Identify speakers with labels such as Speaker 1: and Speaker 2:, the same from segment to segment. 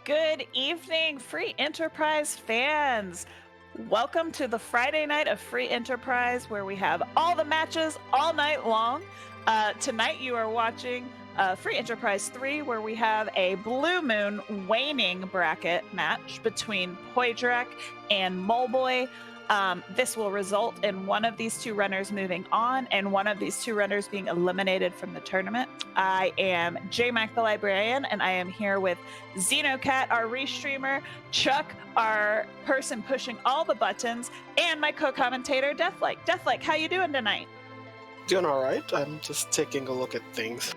Speaker 1: Good evening, Free Enterprise fans. Welcome to the Friday night of Free Enterprise, where we have all the matches all night long. Tonight you are watching Free Enterprise 3, where we have a Blue Moon Waning bracket match between Poidrac and Moleboy. This will result in one of these two runners moving on and one of these two runners being eliminated from the tournament. I am J Mac the Librarian, and I am here with Xenocat, our restreamer, Chuck, our person pushing all the buttons, and my co-commentator, Deathlike. Deathlike, how you doing tonight?
Speaker 2: Doing all right. I'm just taking a look at things.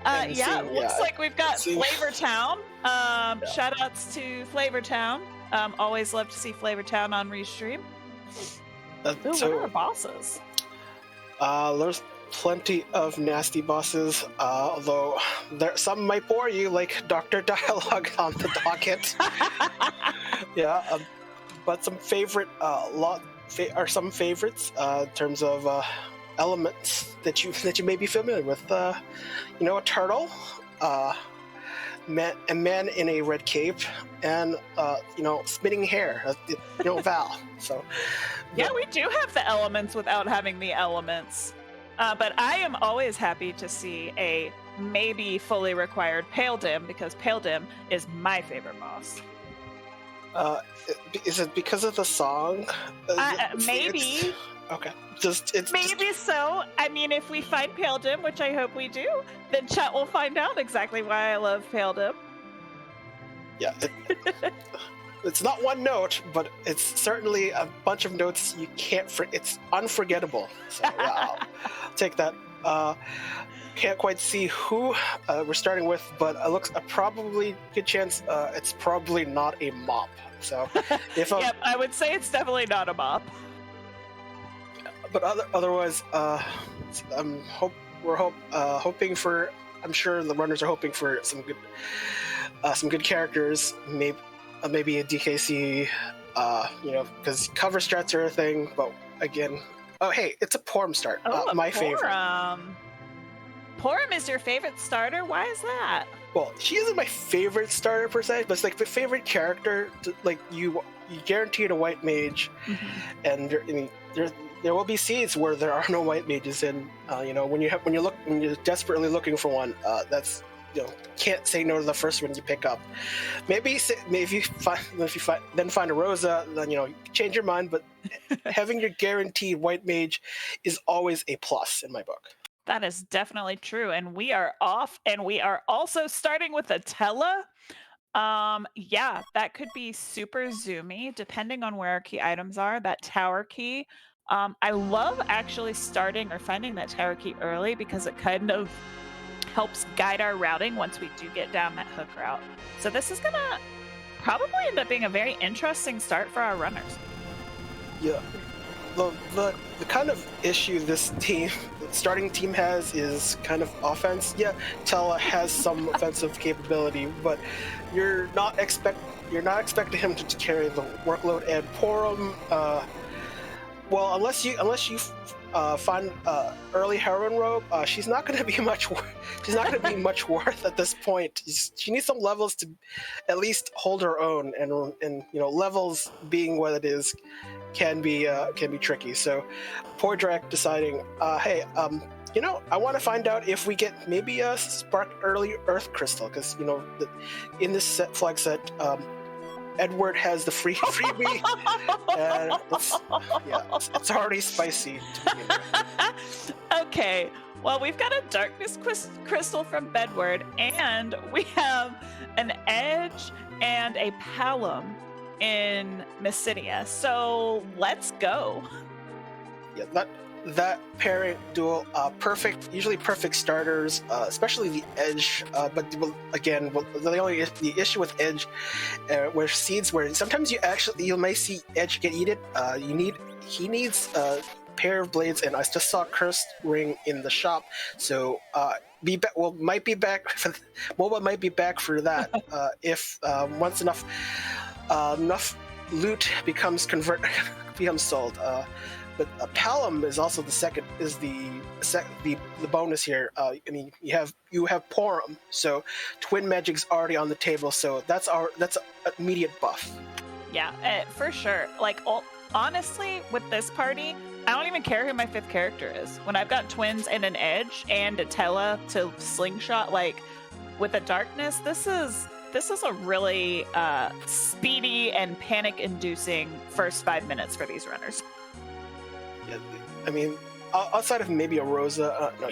Speaker 1: Looks like we've got Flavor Town. Shout outs to Flavor Town. Always love to see Flavor Town on Restream. What are our bosses?
Speaker 2: There's plenty of nasty bosses, although some might bore you, like Dr. Dialogue on the docket. But some some favorites in terms of elements that you may be familiar with. A turtle, a man in a red cape, and spinning hair. Val. So
Speaker 1: we do have the elements without having the elements. But I am always happy to see a maybe fully required Pale Dim, because Pale Dim is my favorite boss.
Speaker 2: Is it because of the song?
Speaker 1: Maybe.
Speaker 2: Okay.
Speaker 1: Maybe so. I mean, if we find Pale Dim, which I hope we do, then chat will find out exactly why I love Pale Dim.
Speaker 2: Yeah. It's not one note, but it's certainly a bunch of notes you can't. It's unforgettable. So I'll take that. Can't quite see who we're starting with, but it looks a probably good chance it's probably not a mop. So if
Speaker 1: I would say it's definitely not a mop.
Speaker 2: But otherwise, we're hoping for. I'm sure the runners are hoping for some good characters. Maybe a DKC. Because cover strats are a thing. But again, it's a Porum start. My favorite.
Speaker 1: Porum is your favorite starter? Why is that?
Speaker 2: Well, she isn't my favorite starter per se, but it's like the favorite character. Like you guaranteed a white mage, and there will be seeds where there are no white mages, and when you're desperately looking for one, that's can't say no to the first one you pick up. Maybe if you find a Rosa, then change your mind. But having your guaranteed white mage is always a plus in my book.
Speaker 1: That is definitely true, and we are off, and we are also starting with a Tella. That could be super zoomy depending on where our key items are. That tower key. I love actually starting or finding that tower key early, because it kind of helps guide our routing once we do get down that hook route. So this is gonna probably end up being a very interesting start for our runners.
Speaker 2: Yeah. The kind of issue this starting team has is kind of offense. Yeah, Tella has some offensive capability, but you're not expecting him to carry the workload. And Porum, unless you find early heroine robe, she's not going to be much. She's not going to be much worth at this point. She needs some levels to at least hold her own, and levels being what it is can be tricky. So Poidrac deciding, I want to find out if we get maybe a spark early earth crystal, because in this flag set, Edward has the freebie, and it's already spicy.
Speaker 1: Okay, well, we've got a darkness crystal from Bedward, and we have an Edge and a Palom in Mysidia. So let's go.
Speaker 2: Yeah, that pairing duel, usually perfect starters, especially the Edge. But again, the issue with Edge, where seeds, where sometimes you may see Edge get eaten. He needs a pair of blades, and I just saw Cursed Ring in the shop, so might be back. MOBA might be back for that if once enough loot becomes sold. But Palom is also the second is the bonus here. I mean, you have Porum, so Twin Magic's already on the table, so that's an immediate buff.
Speaker 1: Yeah, for sure. Like, honestly, with this party, I don't even care who my 5th character is. When I've got twins and an edge and a Tella to slingshot, like with a darkness, this is a really speedy and panic-inducing first 5 minutes for these runners.
Speaker 2: Yeah, I mean, outside of maybe a Rosa, no,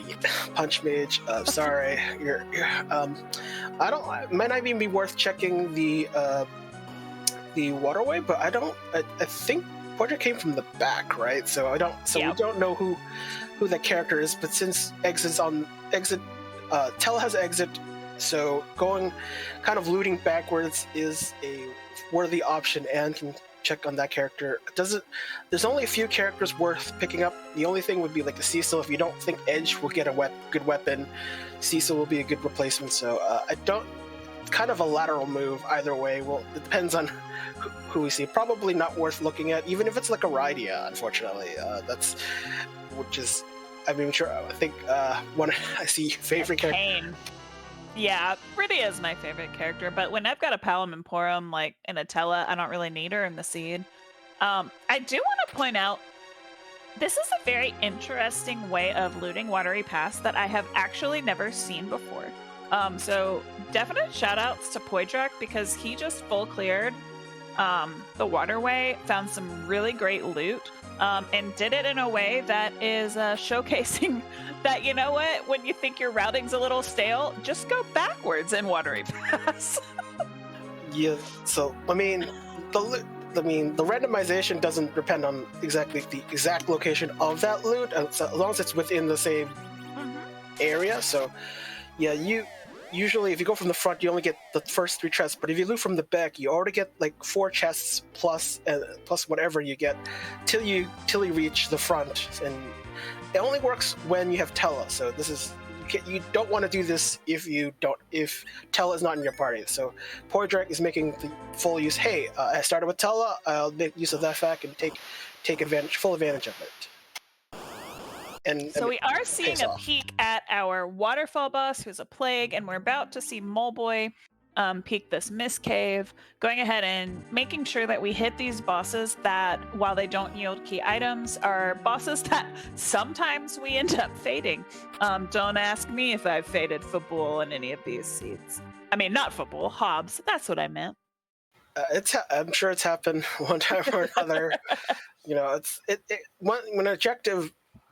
Speaker 2: Punch Mage. Sorry, you're. I don't. It might not even be worth checking the Waterway, but I don't. I think Poidrac came from the back, right? So I don't. So we don't know who that character is. But since exit's on exit, Tella has exit. So going, kind of looting backwards is a worthy option, and can check on that character. There's only a few characters worth picking up. The only thing would be like a Cecil. If you don't think Edge will get a good weapon, Cecil will be a good replacement. So I don't. It's kind of a lateral move either way. Well, it depends on who we see. Probably not worth looking at, even if it's like a Rydia. Unfortunately, I mean, sure. I think one I see favorite character.
Speaker 1: Yeah, Rydia is my favorite character, but when I've got a Palom and Porum, like in a Tella, I don't really need her in the seed. I do want to point out, this is a very interesting way of looting Watery Pass that I have actually never seen before. So definite shout outs to Poidrac, because he just full cleared the Waterway, found some really great loot, and did it in a way that is showcasing that, you know what, when you think your routing's a little stale, just go backwards in Watery Pass.
Speaker 2: Yeah, so I mean, the randomization doesn't depend on exactly the exact location of that loot, as long as it's within the same area. So yeah, usually if you go from the front, you only get the first 3 chests, but if you loot from the back, you already get like 4 chests plus whatever you get till you reach the front. And it only works when you have Tella. So you don't want to do this if Tella is not in your party. So Poidrac is making the full use. Hey, I started with Tella. I'll make use of that fact and take full advantage of it. So
Speaker 1: we are seeing a peek at our Waterfall boss, who's a plague, and we're about to see Moleboy peek this Mist Cave, going ahead and making sure that we hit these bosses that, while they don't yield key items, are bosses that sometimes we end up fading. Don't ask me if I've faded Fabul in any of these seeds. I mean, not Fabul, Hobbs. That's what I meant.
Speaker 2: I'm sure it's happened one time or another. You know,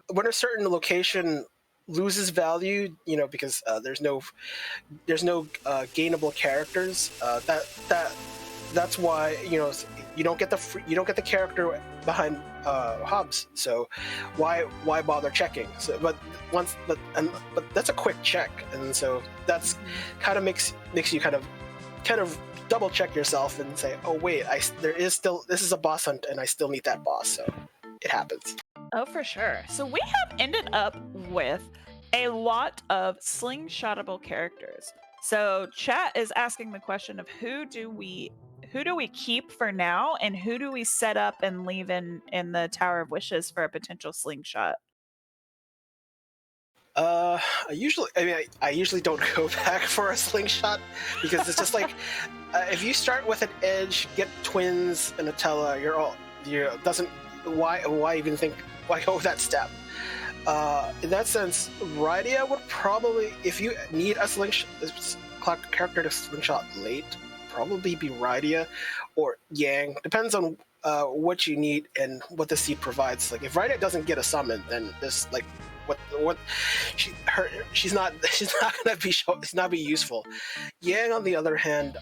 Speaker 2: when a certain location loses value, you know, because there's no gainable characters. That's why, you know, you don't get the character behind Hobbs. So why bother checking? So but that's a quick check, and so that's kind of makes you kind of double check yourself and say, oh wait, this is a boss hunt, and I still need that boss. So it happens.
Speaker 1: Oh, for sure. So we have ended up with a lot of slingshotable characters. So chat is asking the question of who do we keep for now, and who do we set up and leave in the Tower of Wishes for a potential slingshot?
Speaker 2: I usually don't go back for a slingshot, because it's just like if you start with an edge, get twins and a Tella, why even think, why go that step? In that sense, Rydia would probably, if you need a character to slingshot late, probably be Rydia or Yang. Depends on what you need and what the seed provides. Like if Rydia doesn't get a summon, then there's like she's not gonna be useful. Yang, on the other hand,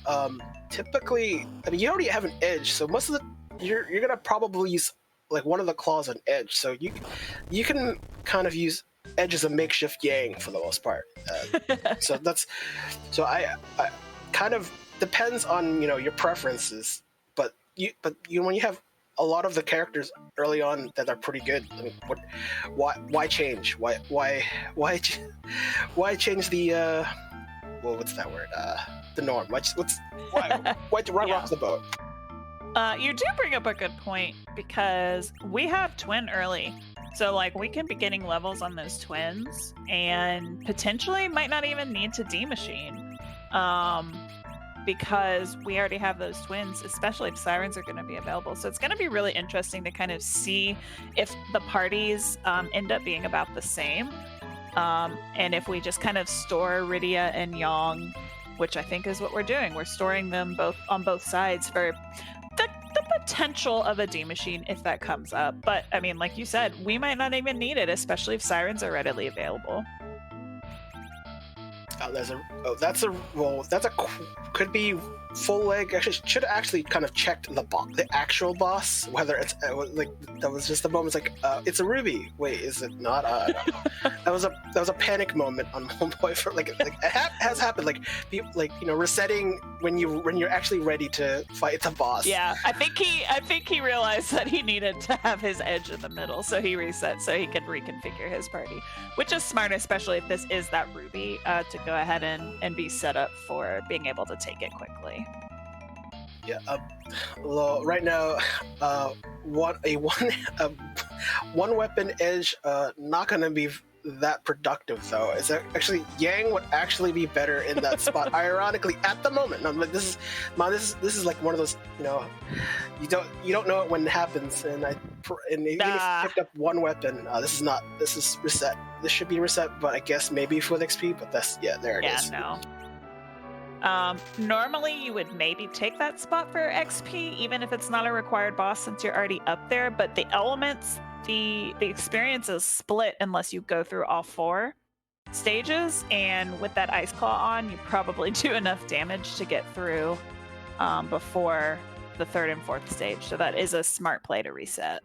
Speaker 2: typically, I mean, you already have an edge, so most of you're gonna probably use like one of the claws on edge, so you can kind of use edge as a makeshift Yang for the most part. So I kind of depends on, you know, your preferences, but when you have a lot of the characters early on that are pretty good, I mean, why change? Why change the what's that word? The norm. Why rock the boat?
Speaker 1: You do bring up a good point because we have twin early. So like we can be getting levels on those twins and potentially might not even need to demachine. Because we already have those twins, especially if sirens are going to be available. So it's going to be really interesting to kind of see if the parties end up being about the same. And if we just kind of store Rydia and Yang, which I think is what we're doing. We're storing them both on both sides for the potential of a demachine if that comes up. But I mean, like you said, we might not even need it, especially if sirens are readily available.
Speaker 2: Could be full leg. Actually, should have actually kind of checked the actual boss, whether it's like that was just a moment. It's like it's a ruby. Wait, is it not? I don't know. That was a panic moment on Moleboy for like it has happened. Like resetting when you're actually ready to fight the boss.
Speaker 1: Yeah, I think he realized that he needed to have his edge in the middle, so he reset so he could reconfigure his party, which is smart, especially if this is that ruby to go ahead and be set up for being able to take it quickly.
Speaker 2: Yeah. Well, right now, one weapon edge not gonna be that productive though. It's actually Yang would actually be better in that spot. Ironically, at the moment, this is like one of those you don't know it when it happens. And even if you picked up one weapon, this is reset. This should be reset, but I guess maybe for the XP. But there it is.
Speaker 1: Yeah, no. Normally you would maybe take that spot for XP, even if it's not a required boss since you're already up there, but the elements, the experience is split unless you go through all 4 stages, and with that Ice Claw on, you probably do enough damage to get through before the 3rd and 4th stage, so that is a smart play to reset.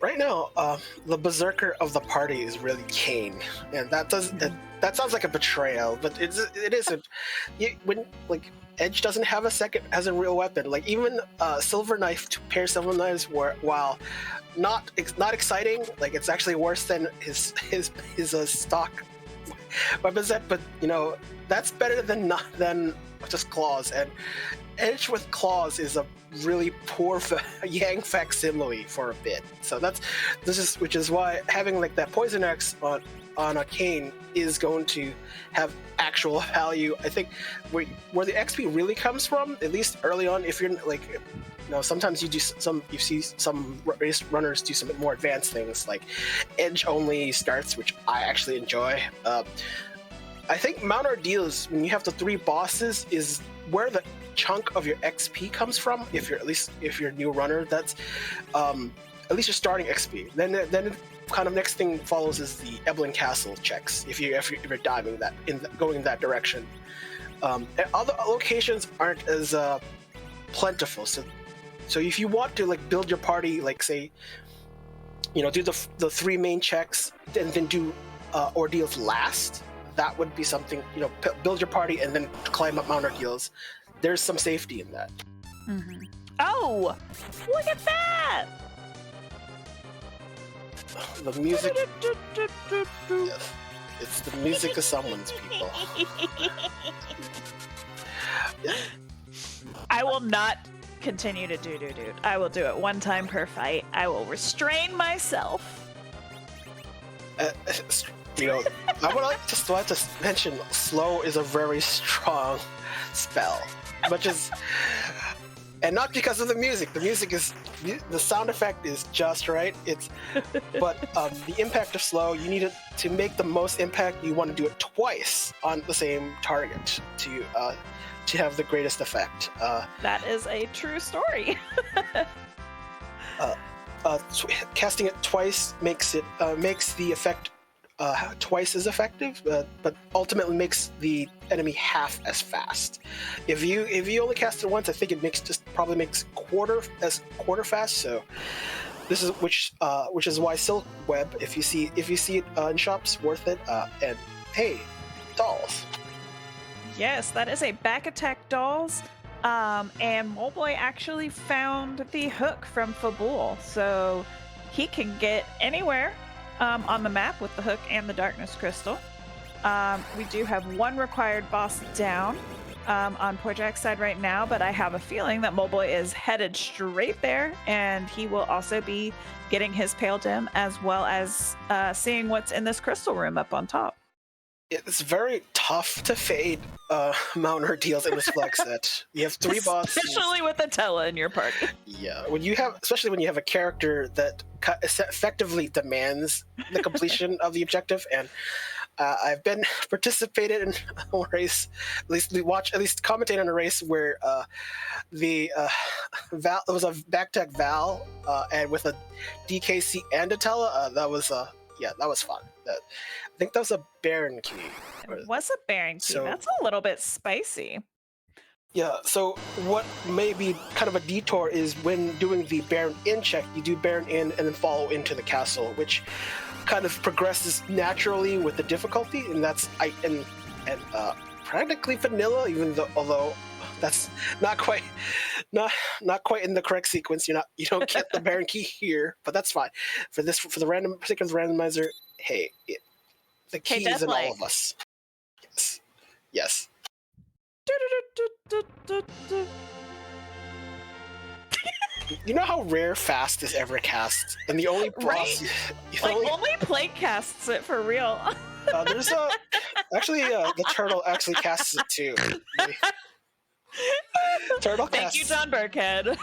Speaker 2: Right now, the berserker of the party is really Kane, and that sounds like a betrayal, but it isn't. When like Edge doesn't have as a real weapon. Like even Silver Knife, 2 pair Silver Knives, while not exciting, like it's actually worse than his stock weapon set. But that's better than just claws, and Edge with claws is a really poor Yang facsimile for a bit. So which is why having like that Poison Axe on a Kane is going to have actual value. I think where the XP really comes from, at least early on, if you're like sometimes you see some race runners do some more advanced things like edge only starts, which I actually enjoy. I think Mount Ordeals, when you have the 3 bosses, is where the chunk of your XP comes from. If you're a new runner, that's at least your starting XP. Then kind of next thing follows is the Eblan Castle checks. If you're diving going in that direction, and other locations aren't as plentiful. So if you want to like build your party, like say, do the 3 main checks and then do Ordeals last. That would be something, build your party and then climb up Mount Ordeals. There's some safety in that.
Speaker 1: Mm-hmm. Oh, look at that!
Speaker 2: The music. Yes, it's the music of someone's people. Yeah.
Speaker 1: I will not continue to do. I will do it 1 time per fight. I will restrain myself.
Speaker 2: I would like to mention slow is a very strong spell, and not because of the music. The sound effect is just right. But the impact of slow, you need to make the most impact. You want to do it twice on the same target to have the greatest effect.
Speaker 1: That is a true story.
Speaker 2: Casting it twice makes the effect twice as effective, but ultimately makes the enemy half as fast. If you only cast it once, I think it probably makes quarter fast. So this is which is why Silk Web, if you see it in shops, worth it. And hey, dolls.
Speaker 1: Yes, that is a back attack dolls. And Moleboy actually found the hook from Fabul, so he can get anywhere on the map with the hook and the darkness crystal. We do have 1 required boss down. on Poidrac's side right now, but I have a feeling that Moleboy is headed straight there, and he will also be getting his Pale Dim as well as seeing what's in this crystal room up on top.
Speaker 2: It's very tough to fade Mount Ordeals in this flex set. You have 3 bots.
Speaker 1: Especially with Atella in your party.
Speaker 2: Yeah, especially when you have a character that effectively demands the completion of the objective, and I've been participated in a race, at least commentate on a race where Val, it was a back-tech Val, and with a DKC and Atella, that was fun. I think that was a Baron key.
Speaker 1: It was a Baron key. So, that's a little bit spicy.
Speaker 2: Yeah, so what may be kind of a detour is when doing the Baron in check, you do Baron in and then follow into the castle, which kind of progresses naturally with the difficulty, and that's practically vanilla, although that's not quite in the correct sequence. You don't get the Baron key here, but that's fine. For the particular randomizer, hey, the key is in all of us. Yes. You know how rare fast is ever cast, and the only boss,
Speaker 1: only Plague casts it for real.
Speaker 2: There's the turtle actually casts it too. Turtle
Speaker 1: Thank
Speaker 2: casts.
Speaker 1: you, John Burkhead.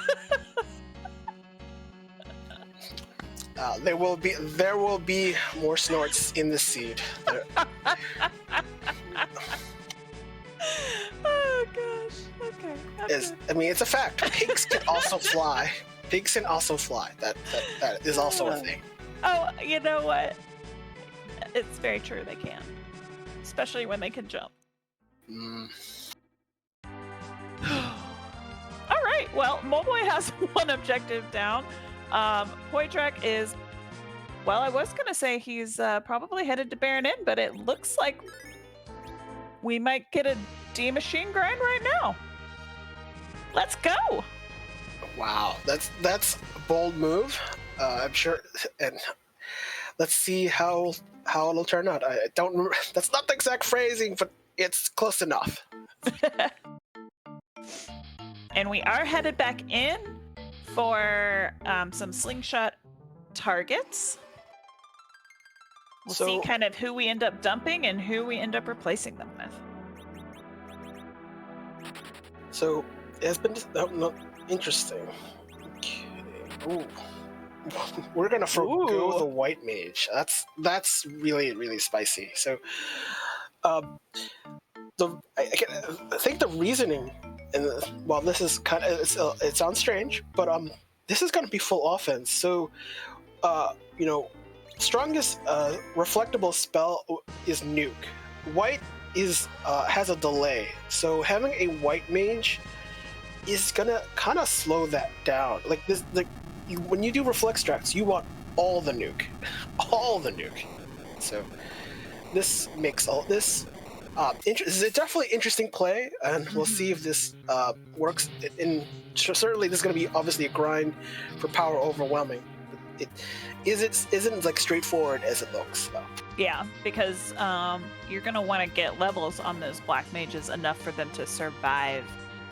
Speaker 2: There will be more snorts in the seed.
Speaker 1: Oh gosh. Okay.
Speaker 2: It's a fact. Pigs can also fly. Pigs can also fly. That is also a thing.
Speaker 1: Oh, you know what? It's very true. They can, especially when they can jump. All right. Well, Moleboy has one objective down. Poidrac is, well, I was going to say he's probably headed to Baron in, but it looks like we might get a D-Machine grind right now. Let's go.
Speaker 2: Wow, that's a bold move. I'm sure, and let's see how it'll turn out. I don't remember, that's not the exact phrasing, but it's close enough.
Speaker 1: And we are headed back in for some slingshot targets. We'll see kind of who we end up dumping and who we end up replacing them with.
Speaker 2: So it's been interesting. Okay. Ooh. We're gonna forgo the white mage. That's really, really spicy. So, I think the reasoning, this is kind of it sounds strange, but this is gonna be full offense. So, strongest reflectable spell is nuke. White has a delay, so having a white mage is gonna kind of slow that down. Like this, when you do reflex tracks, you want all the nuke. So this makes all this this is a definitely interesting play, and we'll see if this works. Certainly, this is going to be obviously a grind for power overwhelming. It isn't like straightforward as it looks. So.
Speaker 1: Yeah, because you're going to want to get levels on those black mages enough for them to survive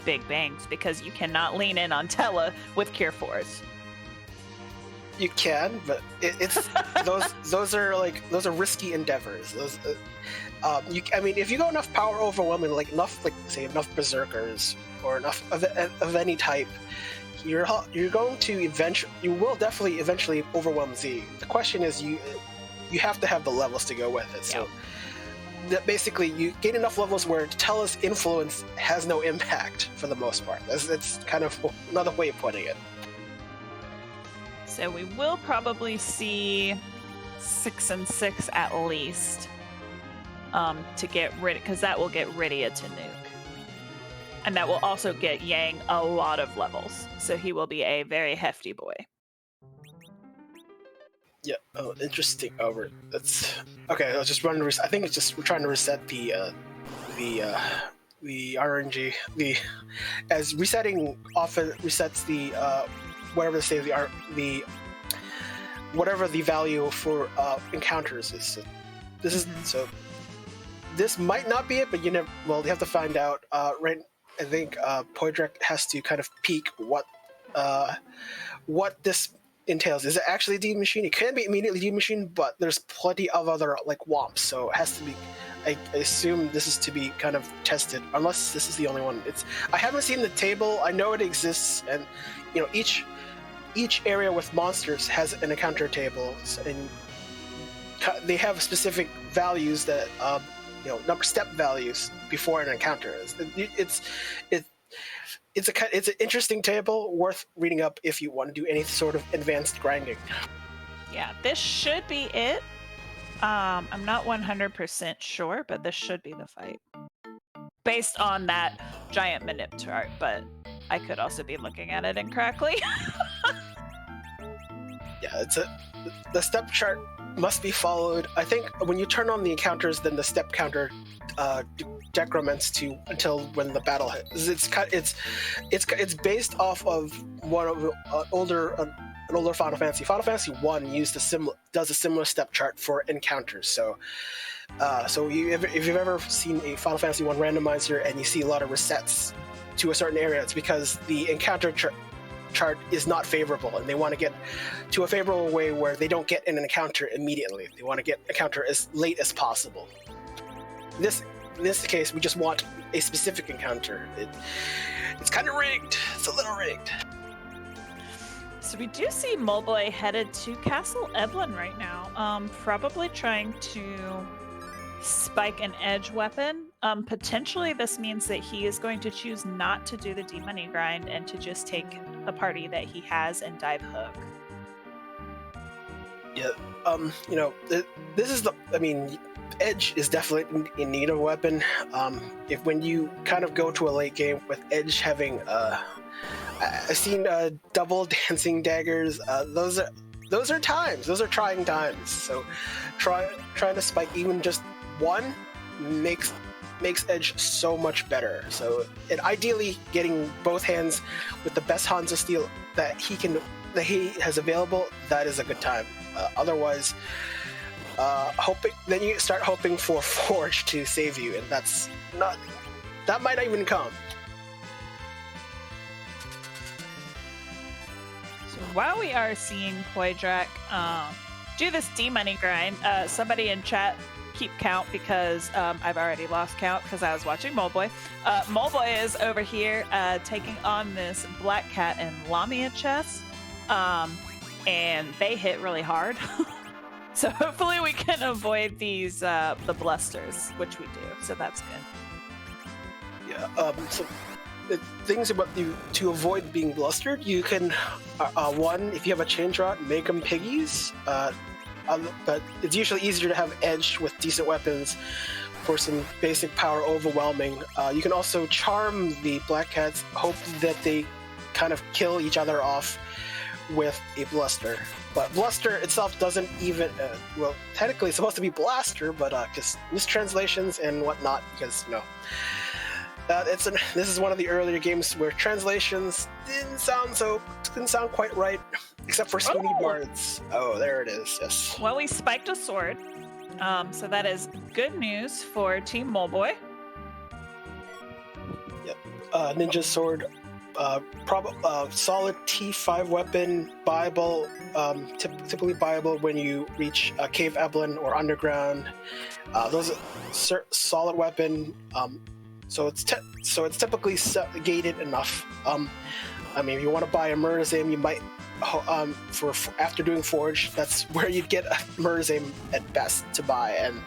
Speaker 1: big bangs, because you cannot lean in on Tella with Cure 4s.
Speaker 2: You can, but it's those are risky endeavors. Those, if you go enough power overwhelming, enough berserkers or enough of any type, you're going to you will definitely eventually overwhelm Z. The question is you have to have the levels to go with it. So that basically you gain enough levels where Tella's influence has no impact for the most part. That's kind of another way of putting it.
Speaker 1: So we will probably see 6 and 6 at least to get rid, because that will get Rydia to nuke. And that will also get Yang a lot of levels. So he will be a very hefty boy.
Speaker 2: Yeah. Oh, interesting. That's okay. I'll just run. I think it's just we're trying to reset the RNG. As resetting often resets the whatever whatever the value for encounters is. So this is so this might not be it, but you know, well, you have to find out. Right, I think Poidrac has to kind of peek what this entails. Is it actually a Demon Machine? It can be immediately Demon Machine, but there's plenty of other like womps, so it has to be. I assume this is to be kind of tested, unless this is the only one. I haven't seen the table. I know it exists, and you know each area with monsters has an encounter table, and they have specific values that number step values before an encounter. It's an interesting table, worth reading up if you want to do any sort of advanced grinding.
Speaker 1: Yeah, this should be it. I'm not 100% sure, but this should be the fight. Based on that giant manip chart, but I could also be looking at it incorrectly.
Speaker 2: Yeah, the step chart must be followed. I think when you turn on the encounters, then the step counter decrements to until when the battle hits. It's based off of one of an older Final Fantasy. Final Fantasy 1 does a similar step chart for encounters. So if you've ever seen a Final Fantasy 1 randomizer and you see a lot of resets to a certain area, it's because the encounter chart is not favorable, and they want to get to a favorable way where they don't get an encounter immediately. They want to get encounter as late as possible. In this case, we just want a specific encounter. It's kind of rigged. It's a little rigged.
Speaker 1: So we do see Moleboy headed to Castle Eblan right now, probably trying to spike an edge weapon. Potentially this means that he is going to choose not to do the D-Money grind and to just take a party that he has and dive hook.
Speaker 2: Yeah, this is Edge is definitely in need of a weapon. When you kind of go to a late game with Edge having I've seen double dancing daggers. Those are trying times. So trying to spike even just one makes Edge so much better. So, and ideally getting both hands with the best Hanzo Steel that he has available, that is a good time. Otherwise, then you start hoping for Forge to save you, and that might not even come.
Speaker 1: So while we are seeing Poidrac do this D-Money grind, somebody in chat keep count because I've already lost count because I was watching Moleboy. Moleboy is over here taking on this Black Cat and Lamia chest, and they hit really hard. So hopefully we can avoid these the blusters, which we do. So that's good.
Speaker 2: Yeah. So the things about you to avoid being blustered, you can one, if you have a change rod, make them piggies. But it's usually easier to have Edge with decent weapons for some basic power overwhelming. You can also charm the Black Cats, hope that they kind of kill each other off with a Bluster. But Bluster itself doesn't even, technically it's supposed to be Blaster, but because mistranslations and whatnot, because, this is one of the earlier games where translations didn't sound quite right, except for Spoony Bards. Oh, there it is. Yes.
Speaker 1: Well, we spiked a sword, so that is good news for Team Moleboy.
Speaker 2: Yep. Ninja sword, solid T5 weapon, buyable, typically buyable when you reach Cave Eblan or Underground. Those are solid weapon. So it's typically gated enough. If you want to buy a Murzim, you might after doing Forge, that's where you'd get a Murzim at best to buy, and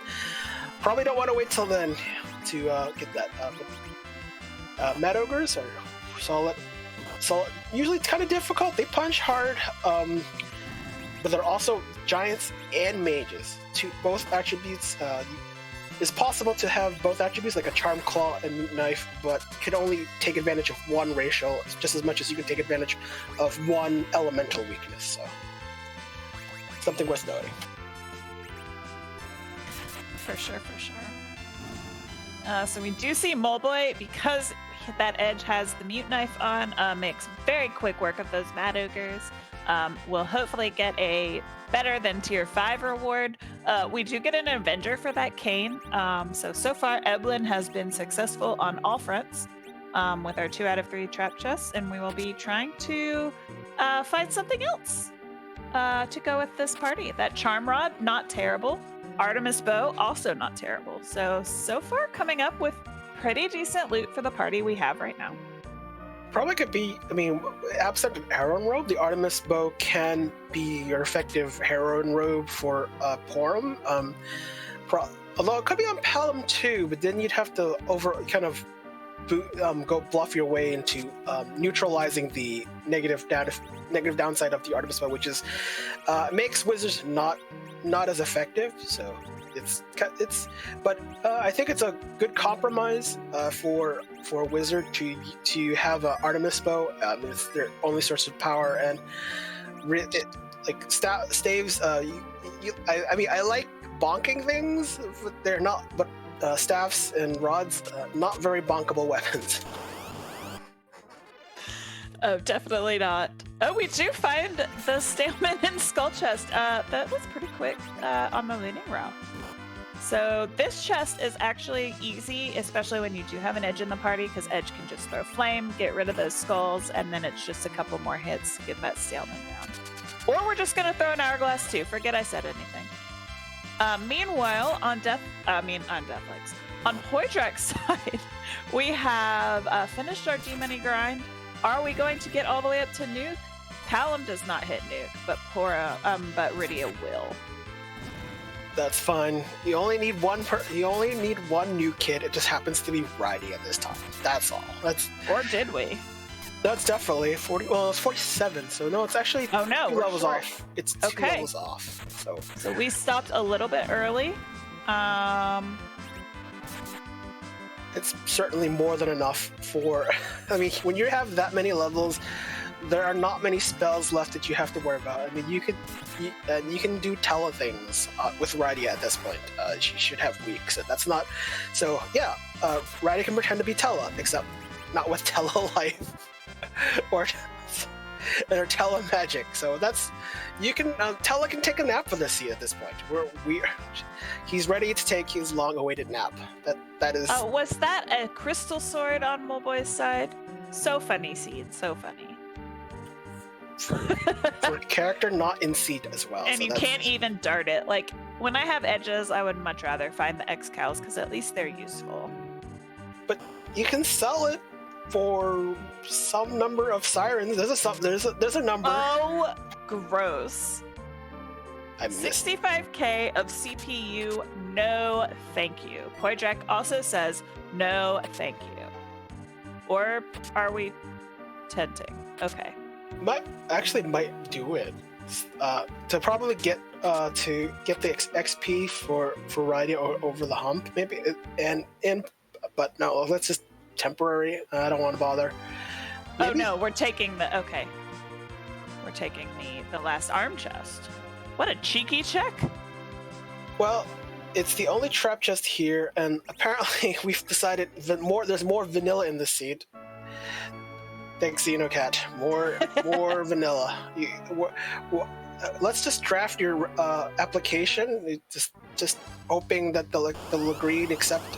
Speaker 2: probably don't want to wait till then to get that. Mad Ogres are solid. Usually it's kind of difficult. They punch hard, but they're also giants and mages. Both attributes. It's possible to have both attributes, like a Charm Claw and Meat Knife, but can only take advantage of one racial just as much as you can take advantage of one elemental weakness. So, something worth noting.
Speaker 1: For sure. So we do see Moleboy, because that Edge has the Mute Knife on, makes very quick work of those Mad Ogres. We'll hopefully get a better than tier 5 reward. We do get an Avenger for that cane. So far, Eblan has been successful on all fronts with our 2 out of 3 trap chests, and we will be trying to find something else to go with this party. That Charm Rod, not terrible. Artemis Bow, also not terrible. So far coming up with pretty decent loot for the party we have right now.
Speaker 2: Probably could be, I mean, absent of Heroine Robe, the Artemis Bow can be your effective Heroine Robe for Porum. Although it could be on Palom too, but then you'd have to go bluff your way into neutralizing the negative downside of the Artemis Bow, which is makes wizards not as effective. So but I think it's a good compromise for a wizard to have an Artemis Bow. It's their only source of power, and staves. I mean, I like bonking things, but they're not. But staffs and rods, not very bonkable weapons.
Speaker 1: Oh, definitely not. Oh, we do find the Stalemate and Skull Chest. That was pretty quick on the leading route. So this chest is actually easy, especially when you do have an Edge in the party, because Edge can just throw Flame, get rid of those skulls, and then it's just a couple more hits to get that Stalemate down. Or we're just going to throw an Hourglass too. Forget I said anything. Meanwhile, on Deathlegs, on Poidrac's side, we have finished our D-Money grind. Are we going to get all the way up to Nuke? Palom does not hit Nuke, but Rydia will.
Speaker 2: That's fine. You only need one new kid. It just happens to be Rydia this time. That's all.
Speaker 1: Or did we?
Speaker 2: That's definitely 40. Well, it's 47. So no, it's actually 2 levels off. It's 2 levels off. So
Speaker 1: we stopped a little bit early.
Speaker 2: It's certainly more than enough for. I mean, when you have that many levels, there are not many spells left that you have to worry about. I mean, you can do Tele things with Rydia at this point. She should have weak, so that's not. So yeah, Rydia can pretend to be Tele, except not with Tele Life or Tele Magic. So that's Tele can take a nap for this seat at this point. He's ready to take his long-awaited nap. That is.
Speaker 1: Oh, was that a crystal sword on Moleboy's side? So funny, Seed. So funny.
Speaker 2: For a character not in seat as well.
Speaker 1: And
Speaker 2: so
Speaker 1: you can't even dart it. Like, when I have edges, I would much rather find the X-Cows, because at least they're useful.
Speaker 2: But you can sell it for some number of sirens. There's a number.
Speaker 1: Oh, gross.
Speaker 2: I missed
Speaker 1: 65k of CPU, no thank you. Poidrac also says, no thank you. Or are we tenting? Okay.
Speaker 2: Might do it to probably get the XP for Rydia over the hump, maybe, but no, let's just temporary. I don't want to bother. Maybe?
Speaker 1: Oh no, we're taking the last arm chest. What a cheeky check.
Speaker 2: Well, it's the only trap chest here, and apparently we've decided that there's more vanilla in this seed. Thanks, Xenocat. More vanilla. Let's just draft your application. Just hoping that the Lagreen accept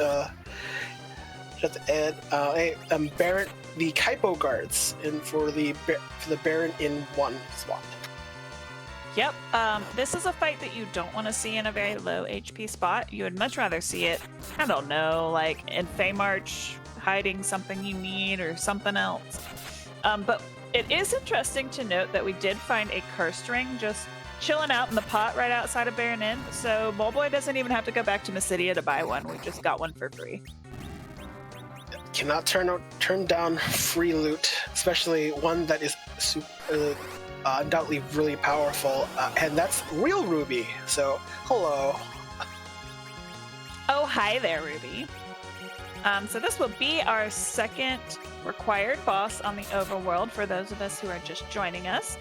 Speaker 2: Baron, the Kaipo guards, and for the Baron in 1 slot.
Speaker 1: Yep. This is a fight that you don't want to see in a very low HP spot. You would much rather see it, I don't know, like in Feymarch, hiding something you need or something else. But it is interesting to note that we did find a cursed ring just chilling out in the pot right outside of Baron Inn. So Moleboy doesn't even have to go back to Mysidia to buy one. We just got one for free.
Speaker 2: Cannot turn down free loot, especially one that is undoubtedly really powerful, and that's real Ruby. So hello.
Speaker 1: Oh, hi there, Ruby. So this will be our second required boss on the overworld for those of us who are just joining us.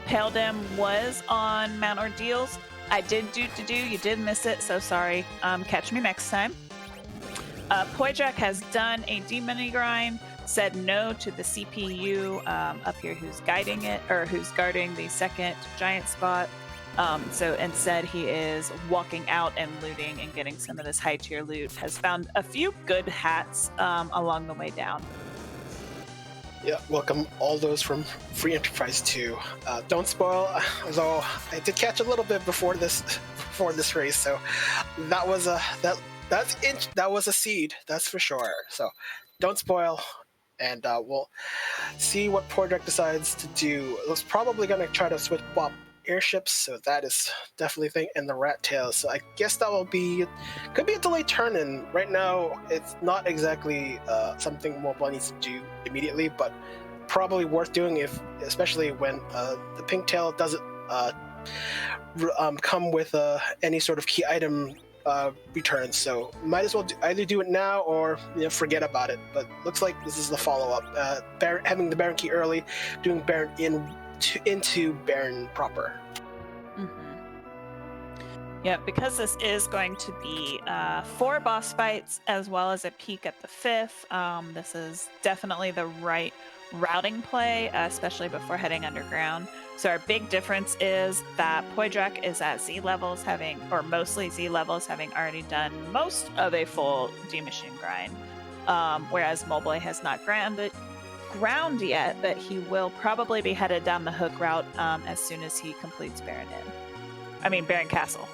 Speaker 1: Pale Dam was on Mount Ordeals. I did you did miss it, so sorry. Catch me next time. Poidrac has done a D-Money grind. said no to the CPU up here who's guiding it, or who's guarding the second giant spot. So instead he is walking out and looting and getting some of this high tier loot. Has found a few good hats along the way down.
Speaker 2: Yeah, welcome all those from Free Enterprise 2. Don't spoil, although I did catch a little bit before this race, so that was a that was a seed, that's for sure. So don't spoil, and we'll see what Poidrac decides to do. It's probably going to try to switch swap airships, so that is definitely a thing, and the rat tails. So I guess that could be a delayed turn, and right now it's not exactly something Moleboy needs to do immediately, but probably worth doing, especially when the pink tail doesn't come with any sort of key item returns. So might as well either do it now or forget about it. But looks like this is the follow-up. Having the Baron key early, doing Baron into Baron proper.
Speaker 1: Yeah, because this is going to be 4 boss fights as well as a peek at the 5th. This is definitely the right routing play, especially before heading underground. So our big difference is that Poidrac is at Z levels, mostly Z levels, having already done most of a full D-Machine grind, whereas Moleboy has not ground yet, but he will probably be headed down the hook route as soon as he completes Baron Castle.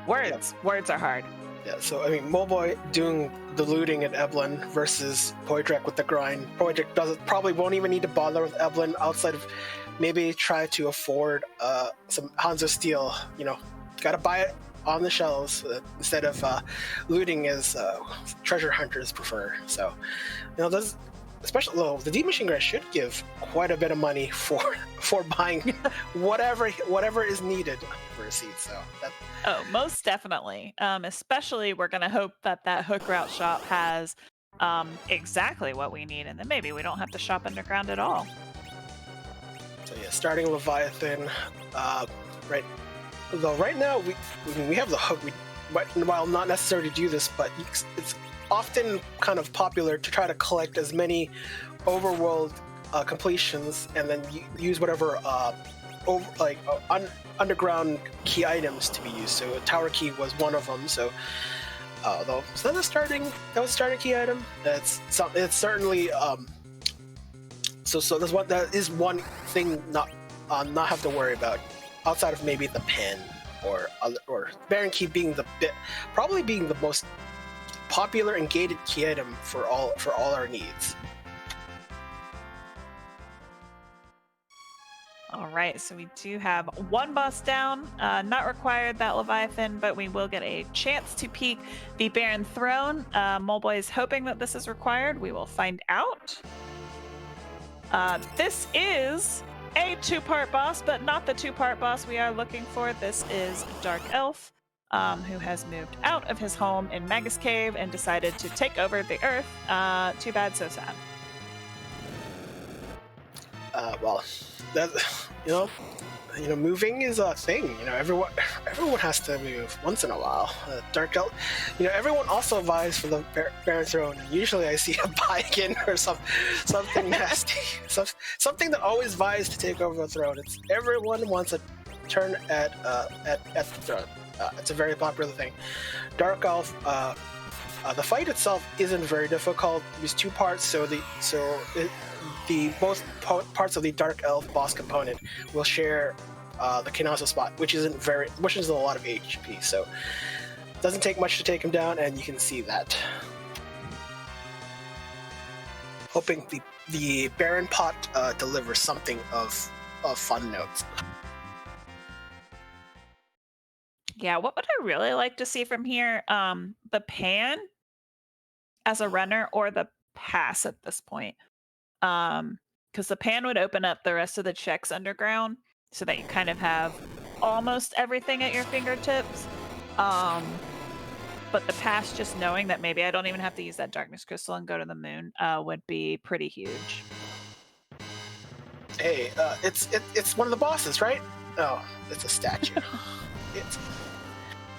Speaker 1: Words are hard.
Speaker 2: Yeah, so Moleboy doing the looting at Eblan versus Poidrac with the grind. Poidrac probably won't even need to bother with Eblan outside of maybe try to afford some Hanzo steel. Gotta buy it on the shelves instead of looting as treasure hunters prefer. So, especially the D-Machine grind should give quite a bit of money for buying whatever is needed for a seed. So
Speaker 1: most definitely. Especially we're gonna hope that hook route shop has exactly what we need, and then maybe we don't have to shop underground at all.
Speaker 2: So yeah, starting Leviathan, right? Though right now we have the hook. While not necessary to do this, but it's often kind of popular to try to collect as many overworld completions and then use whatever underground key items to be used. So a tower key was one of them. So that was a starting key item. It's certainly so that is one thing not have to worry about outside of maybe the pen or Baron key being probably being the most popular and gated key item for all our needs.
Speaker 1: All right, so we do have one boss down, not required that Leviathan, but we will get a chance to peek the Baron Throne. Moleboy is hoping that this is required. We will find out. This is a 2-part boss, but not the 2-part boss we are looking for. This is Dark Elf, who has moved out of his home in Magus Cave and decided to take over the Earth. Too bad, so sad.
Speaker 2: Well, that moving is a thing. Everyone has to move once in a while. Dark Elf, everyone also vies for the Baron Throne. Usually, I see a Baiken or something nasty, something that always vies to take over the throne. Everyone wants a turn at the throne. It's a very popular thing. Dark Elf. The fight itself isn't very difficult. There's 2 parts, so both parts of the Dark Elf boss component will share the Kinazo spot, which isn't a lot of HP. So it doesn't take much to take him down, and you can see that. Hoping the Baron pot delivers something of fun notes.
Speaker 1: Yeah, what would I really like to see from here? The pan as a runner or the pass at this point. Because the pan would open up the rest of the checks underground so that you kind of have almost everything at your fingertips. But the pass, just knowing that maybe I don't even have to use that darkness crystal and go to the moon, would be pretty huge.
Speaker 2: Hey, it's one of the bosses, right? Oh, it's a statue.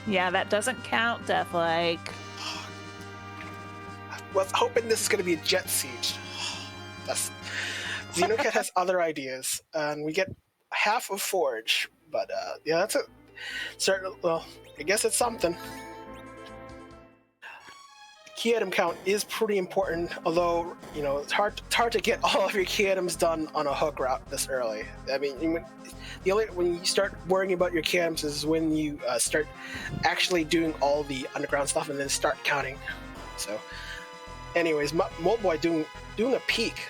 Speaker 1: Yeah, that doesn't count, Deathlike.
Speaker 2: I was hoping this is going to be a jet siege. That's Xenocat has other ideas, and we get half of Forge. But yeah, that's a certain. Well, I guess it's something. Key item count is pretty important, although it's hard to get all of your key items done on a hook route this early. I mean, when you start worrying about your key items is when you start actually doing all the underground stuff and then start counting. So, anyways, Moleboy doing a peak,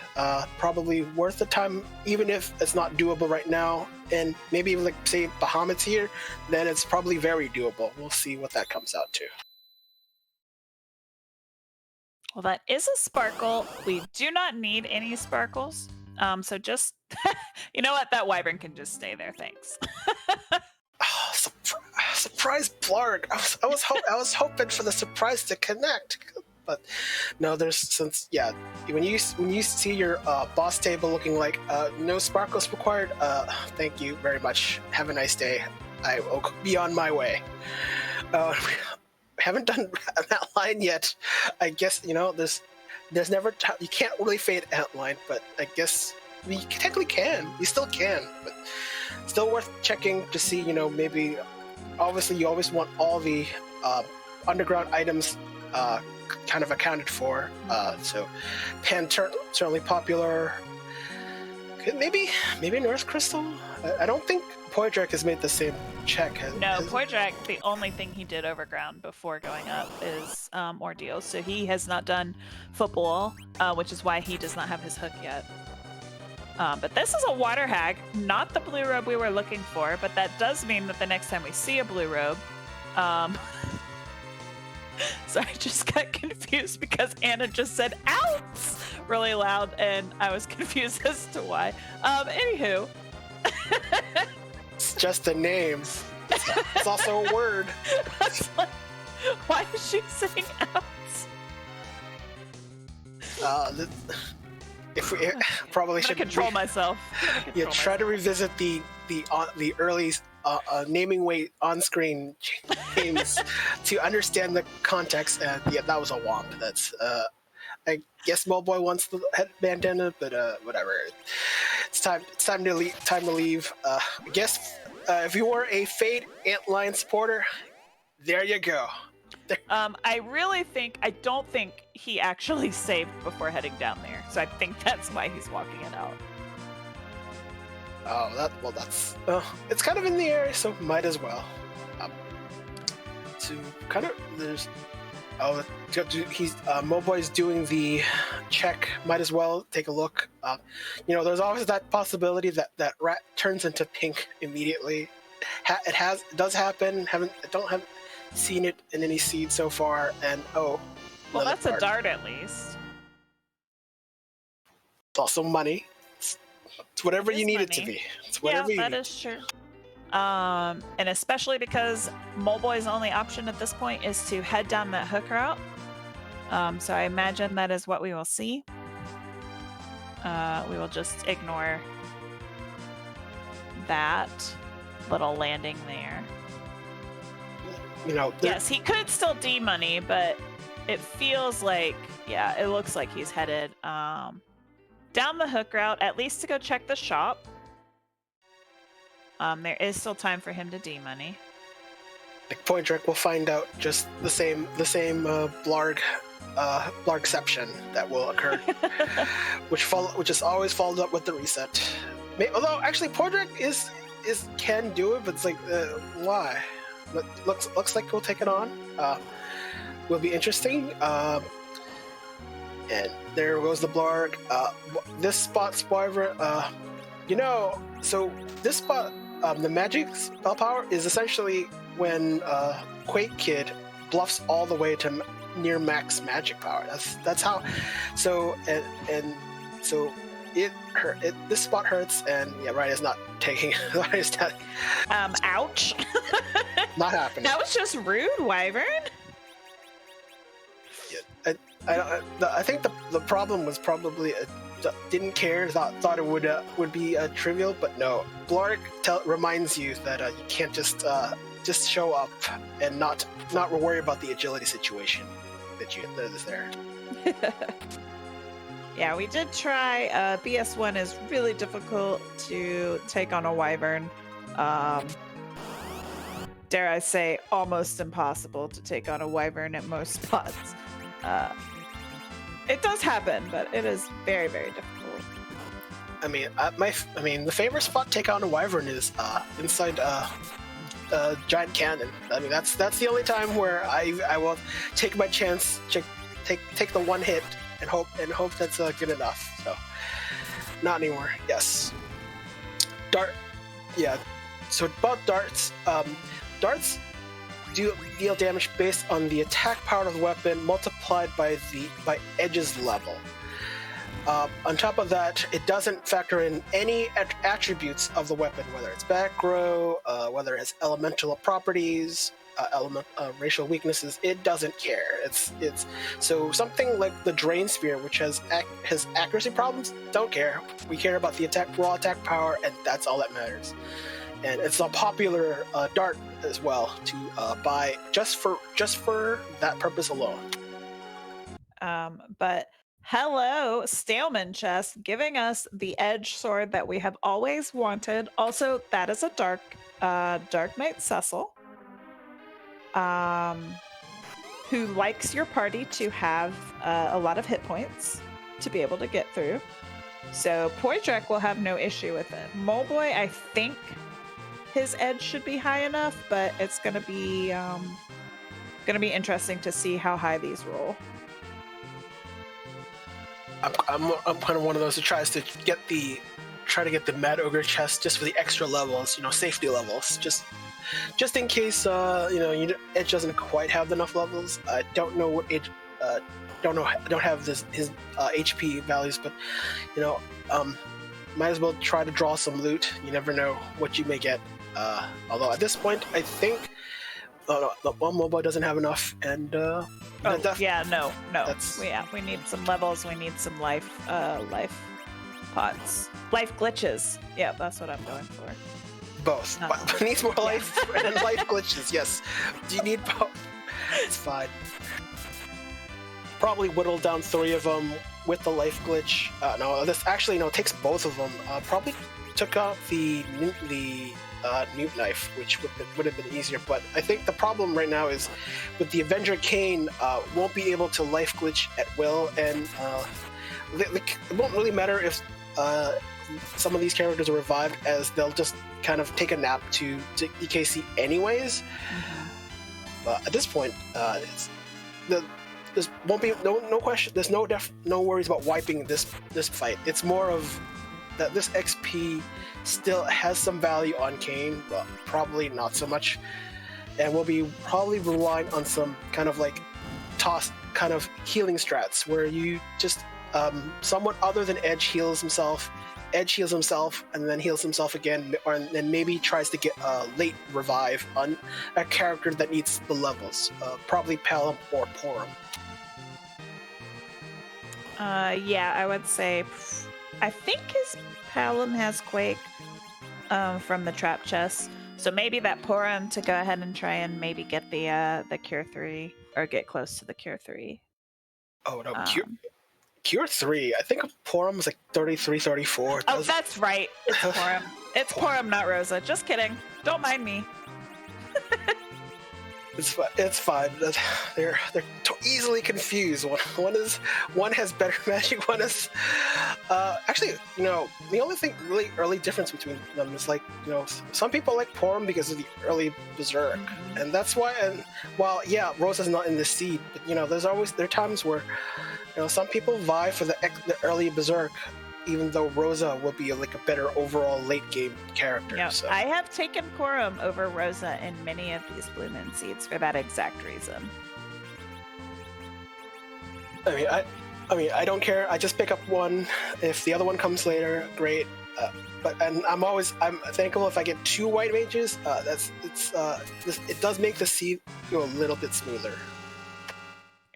Speaker 2: probably worth the time, even if it's not doable right now. And maybe even like say Bahamut's here, then it's probably very doable. We'll see what that comes out to.
Speaker 1: Well, that is a sparkle. We do not need any sparkles. So just, you know what? That wyvern can just stay there. Thanks.
Speaker 2: Oh, surprise Blarg. I was hoping for the surprise to connect, but no. When you see your boss table looking like no sparkles required, thank you very much. Have a nice day. I will be on my way. Haven't done that line yet. I guess there's never you can't really fade Antline, but I guess you technically can. You still can, but still worth checking to see. Maybe obviously you always want all the underground items kind of accounted for. So Pan certainly popular. Maybe North Crystal. I don't think Poidrac has made the same check.
Speaker 1: No, Poidrac, the only thing he did overground before going up is Ordeals. So he has not done football, which is why he does not have his hook yet. But this is a water hag, not the blue robe we were looking for, but that does mean that the next time we see a blue robe... So I just got confused because Anna just said "outs" really loud, and I was confused as to why. Anywho.
Speaker 2: It's just a name. It's also a word.
Speaker 1: Like, why is she saying outs?
Speaker 2: If we probably should
Speaker 1: control myself.
Speaker 2: Try to revisit the early naming weight on-screen names to understand the context. And yeah, that was a womp. That's I guess Moleboy wants the head bandana, but whatever. It's time to leave. I guess if you were a Fade Antline supporter, there you go.
Speaker 1: I don't think he actually saved before heading down there, so I think that's why he's walking it out.
Speaker 2: Oh, it's kind of in the air, so might as well. Moleboy's doing the check. Might as well take a look. There's always that possibility that rat turns into pink immediately. It does happen. I don't seen it in any seed so far, and
Speaker 1: that's a dart at least.
Speaker 2: It's also money. It's whatever you need it to be. It's whatever you need.
Speaker 1: That is true. And especially because Moleboy's only option at this point is to head down that hook route. So I imagine that is what we will see. We will just ignore that little landing there. Yes, he could still D-money, but it feels like, it looks like he's headed down the hook route, at least to go check the shop. There is still time for him to D-money.
Speaker 2: Poidrac will find out just the same Blargception that will occur, which is always followed up with the reset. Although actually Poidrac can do it, but it's like why? But looks like we'll take it on. Will be interesting. And there goes the Blarg. This spot, Wyvern. So this spot, the magic spell power is essentially when Quake Kid bluffs all the way to near max magic power. That's how. So so this spot hurts, and Ryan is not taking.
Speaker 1: Ouch.
Speaker 2: Not happening.
Speaker 1: That was just rude, Wyvern.
Speaker 2: I think the problem was probably didn't care, thought it would be trivial, but no. Blarg reminds you that you can't just show up and not worry about the agility situation that is there.
Speaker 1: Yeah, we did try. BS1 is really difficult to take on a wyvern. Dare I say, almost impossible to take on a wyvern at most spots. It does happen, but it is very, very difficult.
Speaker 2: I mean, the favorite spot to take on a wyvern is inside giant cannon. I mean, that's the only time where I will take my chance, take the one hit, and hope that's good enough. So, not anymore. Yes. Dart. Yeah. So about darts. Darts deal damage based on the attack power of the weapon multiplied by Edge's level. On top of that, it doesn't factor in any attributes of the weapon, whether it's back row, whether it has elemental properties, racial weaknesses. It doesn't care. It's so something like the Drain Spear, which has accuracy problems. Don't care. We care about the raw attack power, and that's all that matters. And it's a popular dart as well to buy just for that purpose alone.
Speaker 1: But hello, Staleman Chest, giving us the edge sword that we have always wanted. Also, that is a Dark Knight Cecil, who likes your party to have a lot of hit points to be able to get through. So Poidrac will have no issue with it. Moleboy, I think his edge should be high enough, but it's gonna be interesting to see how high these roll.
Speaker 2: I'm kind of one of those who tries to get the Mad Ogre chest just for the extra levels, safety levels, just in case Edge doesn't quite have enough levels. I don't know what Edge don't have his HP values, but might as well try to draw some loot. You never know what you may get. Although at this point, I think Moleboy doesn't have enough, and no. We need some levels. We need some life pots, life glitches. Yeah, that's what I'm going for. Both. But needs more life and life glitches. Yes. Do you need both? It's fine. Probably whittle down 3 of them with the life glitch. It takes both of them. Probably took out the Newt knife, which would have been easier. But I think the problem right now is with the Avenger Kane, won't be able to life glitch at will, and it won't really matter if some of these characters are revived, as they'll just kind of take a nap to EKC anyways. At this point, there won't be no question. There's no worries about wiping this fight. It's more of that this XP still has some value on Kane, but probably not so much. And we'll be probably relying on some kind of like toss kind of healing strats where you just someone other than Edge heals himself, and then heals himself again, and then maybe tries to get a late revive on a character that needs the levels. Probably Palom or Porum.
Speaker 1: Yeah, I would say I think his Palom has Quake from the trap chest, so maybe that Porum to go ahead and try and maybe get the Cure 3 or get close to the Cure 3.
Speaker 2: Oh no, Cure 3. I think Porum was like 33, 34.
Speaker 1: Oh, that's right. It's Porum. It's Porum, not Rosa. Just kidding. Don't mind me.
Speaker 2: It's fine. They're easily confused. One has better magic. One is actually, the only thing really early difference between them is some people like Porum because of the early Berserk, and that's why. And while Rosa's not in the seed, but there are times where some people vie for the early Berserk, even though Rosa would be like a better overall late game character.
Speaker 1: Yeah,
Speaker 2: so.
Speaker 1: I have taken Porum over Rosa in many of these Blue Moon seeds for that exact reason.
Speaker 2: I don't care. I just pick up one. If the other one comes later, great. I'm thankful if I get 2 white mages. It does make the seed go a little bit smoother.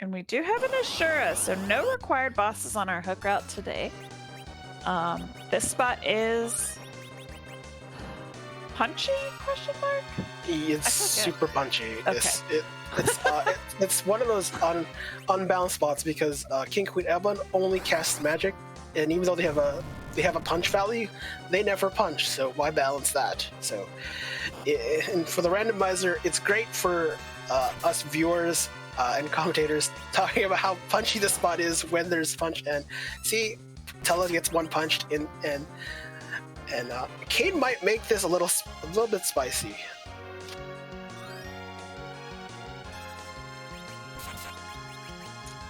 Speaker 1: And we do have an Ashura, so no required bosses on our hook route today. This spot is punchy? Question mark.
Speaker 2: It's super punchy.
Speaker 1: Okay.
Speaker 2: It's one of those unbalanced spots because King Queen Eblan only casts magic, and even though they have a punch value, they never punch. So why balance that? So, and for the randomizer, it's great for us viewers and commentators talking about how punchy the spot is when there's punch. And see, Tella gets one punched in, and Kane might make this a little bit spicy.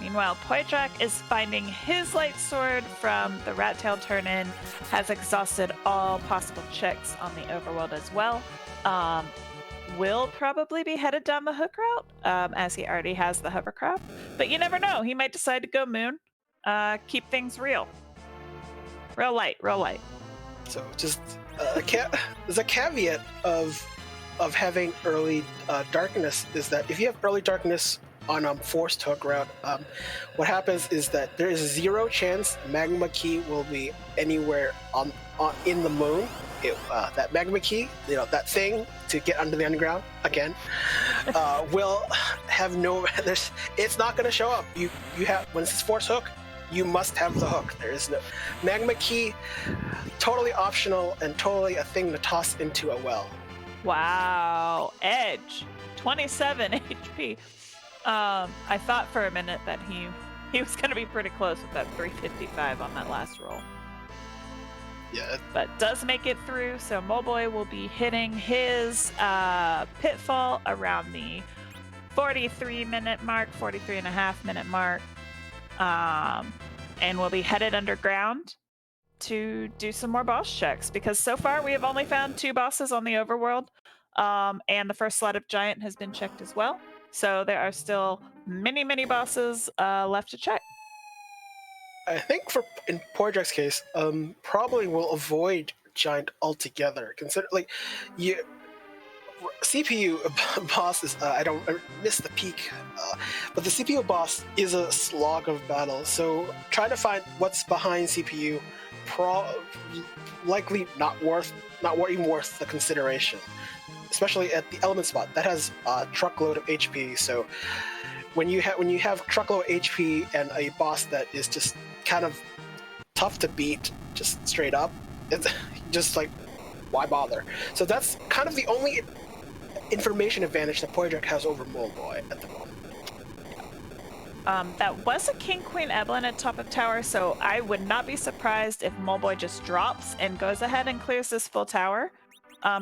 Speaker 1: Meanwhile, Poidrac is finding his light sword from the rat tail turn-in, has exhausted all possible checks on the overworld as well. Will probably be headed down the hook route, as he already has the hovercraft. But you never know, he might decide to go moon. Keep things real. Real light.
Speaker 2: So just there's a caveat of having early darkness is that if you have early darkness on forced hook route, what happens is that there is 0 chance magma key will be anywhere on in the moon. That magma key, that thing to get under the underground again, will have no. It's not going to show up. You have when this is forced hook, you must have the hook. There is no magma key. Totally optional and totally a thing to toss into a well.
Speaker 1: Wow, Edge, 27 HP. I thought for a minute that he was going to be pretty close with that 355 on that last roll.
Speaker 2: Yeah.
Speaker 1: But does make it through, so Moleboy will be hitting his pitfall around the 43-minute mark, 43.5-minute mark, and will be headed underground to do some more boss checks, because so far we have only found 2 bosses on the overworld, and the first slot of Giant has been checked as well. So there are still many bosses left to check.
Speaker 2: I think in Poidrac's case, probably will avoid Giant altogether. Consider CPU boss is I missed the peak, but the CPU boss is a slog of battle. So trying to find what's behind CPU, likely not even worth the consideration. Especially at the element spot that has a truckload of HP. So when you have truckload HP and a boss that is just kind of tough to beat, just straight up, it's just like, why bother? So that's kind of the only information advantage that Poidrac has over Moleboy at the moment.
Speaker 1: That was a King Queen Eblan at top of tower, so I would not be surprised if Moleboy just drops and goes ahead and clears this full tower.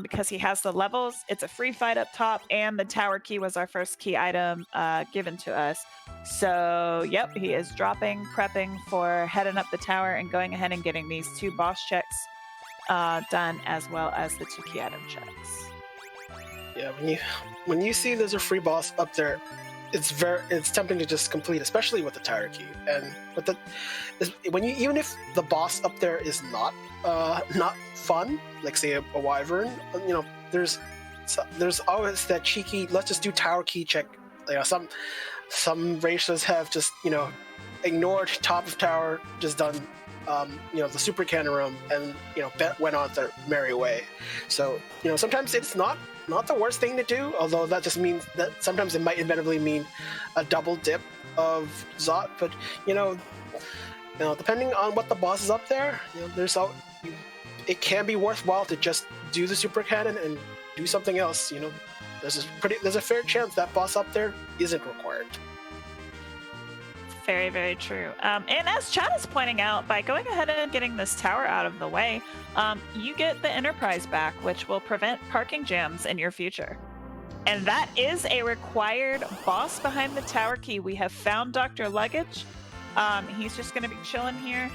Speaker 1: Because he has the levels. It's a free fight up top, and the tower key was our first key item given to us. So, yep, he is dropping, prepping for heading up the tower and going ahead and getting these 2 boss checks done, as well as the 2 key item checks.
Speaker 2: Yeah, when you see there's a free boss up there, it's tempting to just complete, especially with the tower key. And even if the boss up there is not fun, like say a wyvern, there's always that cheeky, let's just do tower key check. Some races have just ignored top of tower, just done the super cannon room, and went on their merry way. So sometimes it's not the worst thing to do, although that just means that sometimes it might inevitably mean a double dip of Zot. But depending on what the boss is up there, it can be worthwhile to just do the super cannon and do something else. There's a fair chance that boss up there isn't required.
Speaker 1: Very, very true. And as Chad is pointing out, by going ahead and getting this tower out of the way, you get the Enterprise back, which will prevent parking jams in your future. And that is a required boss behind the tower key. We have found Dr. Luggage. He's just going to be chilling here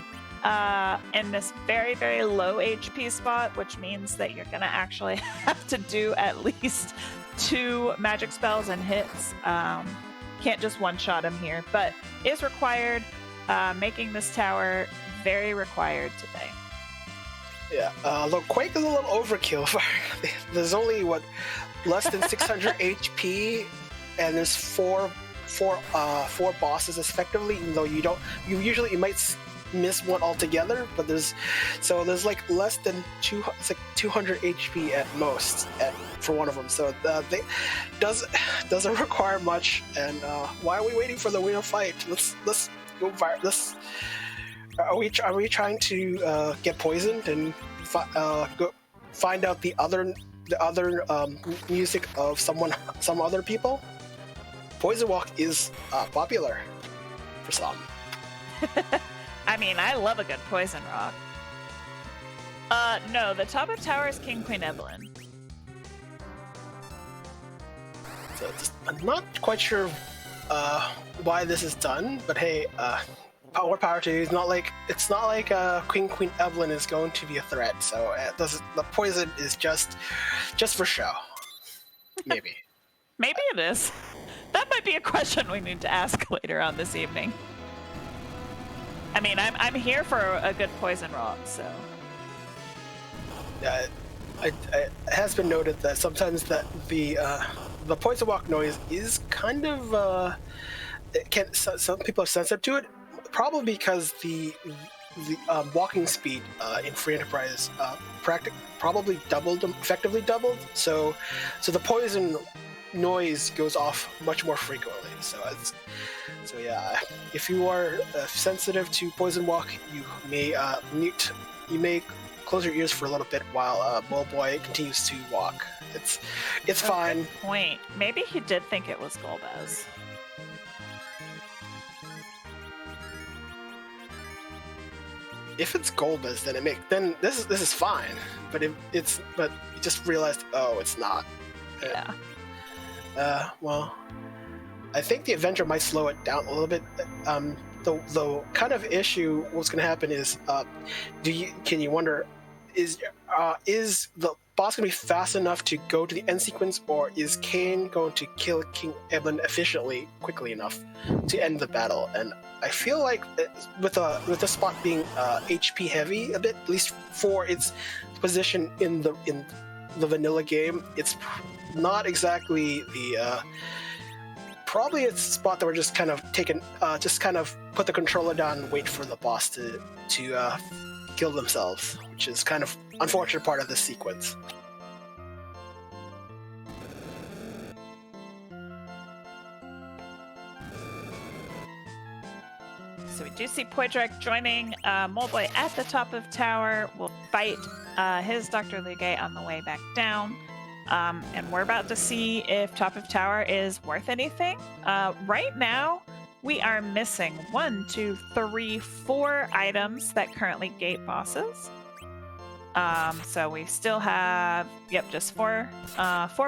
Speaker 1: in this very, very low HP spot, which means that you're going to actually have to do at least 2 magic spells and hits. Can't just one-shot him here, but is required, making this tower very required today.
Speaker 2: Yeah, although Quake is a little overkill. There's only less than 600 HP, and there's four bosses effectively. Even though you might miss one altogether, but there's like less than 200 HP at most for one of them. So they doesn't require much. And why are we waiting for the wheel fight? Let's go. Let's are we trying to get poisoned and go find out the other music of some other people? Poison Walk is popular for some.
Speaker 1: I mean, I love a good poison rock. No, the top of tower is King Queen Eblan.
Speaker 2: So I'm not quite sure why this is done, but hey, power to you. It's not like Queen Eblan is going to be a threat. So the poison is just for show. Maybe.
Speaker 1: Maybe it is. That might be a question we need to ask later on this evening. I mean, I'm here for a good poison rock, so.
Speaker 2: It has been noted that sometimes that the poison walk noise is kind of some people are sensitive to it, probably because the walking speed in Free Enterprise probably effectively doubled. So the poison noise goes off much more frequently. So yeah, if you are sensitive to poison walk, you may close your ears for a little bit while Moleboy continues to walk. It's fine.
Speaker 1: Good point. Maybe he did think it was Golbez.
Speaker 2: If it's Golbez, then this is fine. But you just realized, oh, it's not.
Speaker 1: Yeah.
Speaker 2: Well, I think the Avenger might slow it down a little bit. The kind of issue what's going to happen is, can you wonder, is the boss going to be fast enough to go to the end sequence, or is Kane going to kill King Eblan efficiently, quickly enough to end the battle? And I feel like with the spot being HP heavy a bit, at least for its position in the vanilla game, it's not exactly the probably it's a spot that we're just kind of put the controller down and wait for the boss to kill themselves, which is kind of unfortunate part of this sequence.
Speaker 1: So we do see Poidrac joining Moleboy at the top of tower. We'll fight his Dr. Ligay on the way back down. And we're about to see if top of tower is worth anything. Right now, we are missing 1, 2, 3, 4 items that currently gate bosses. So we still have, just four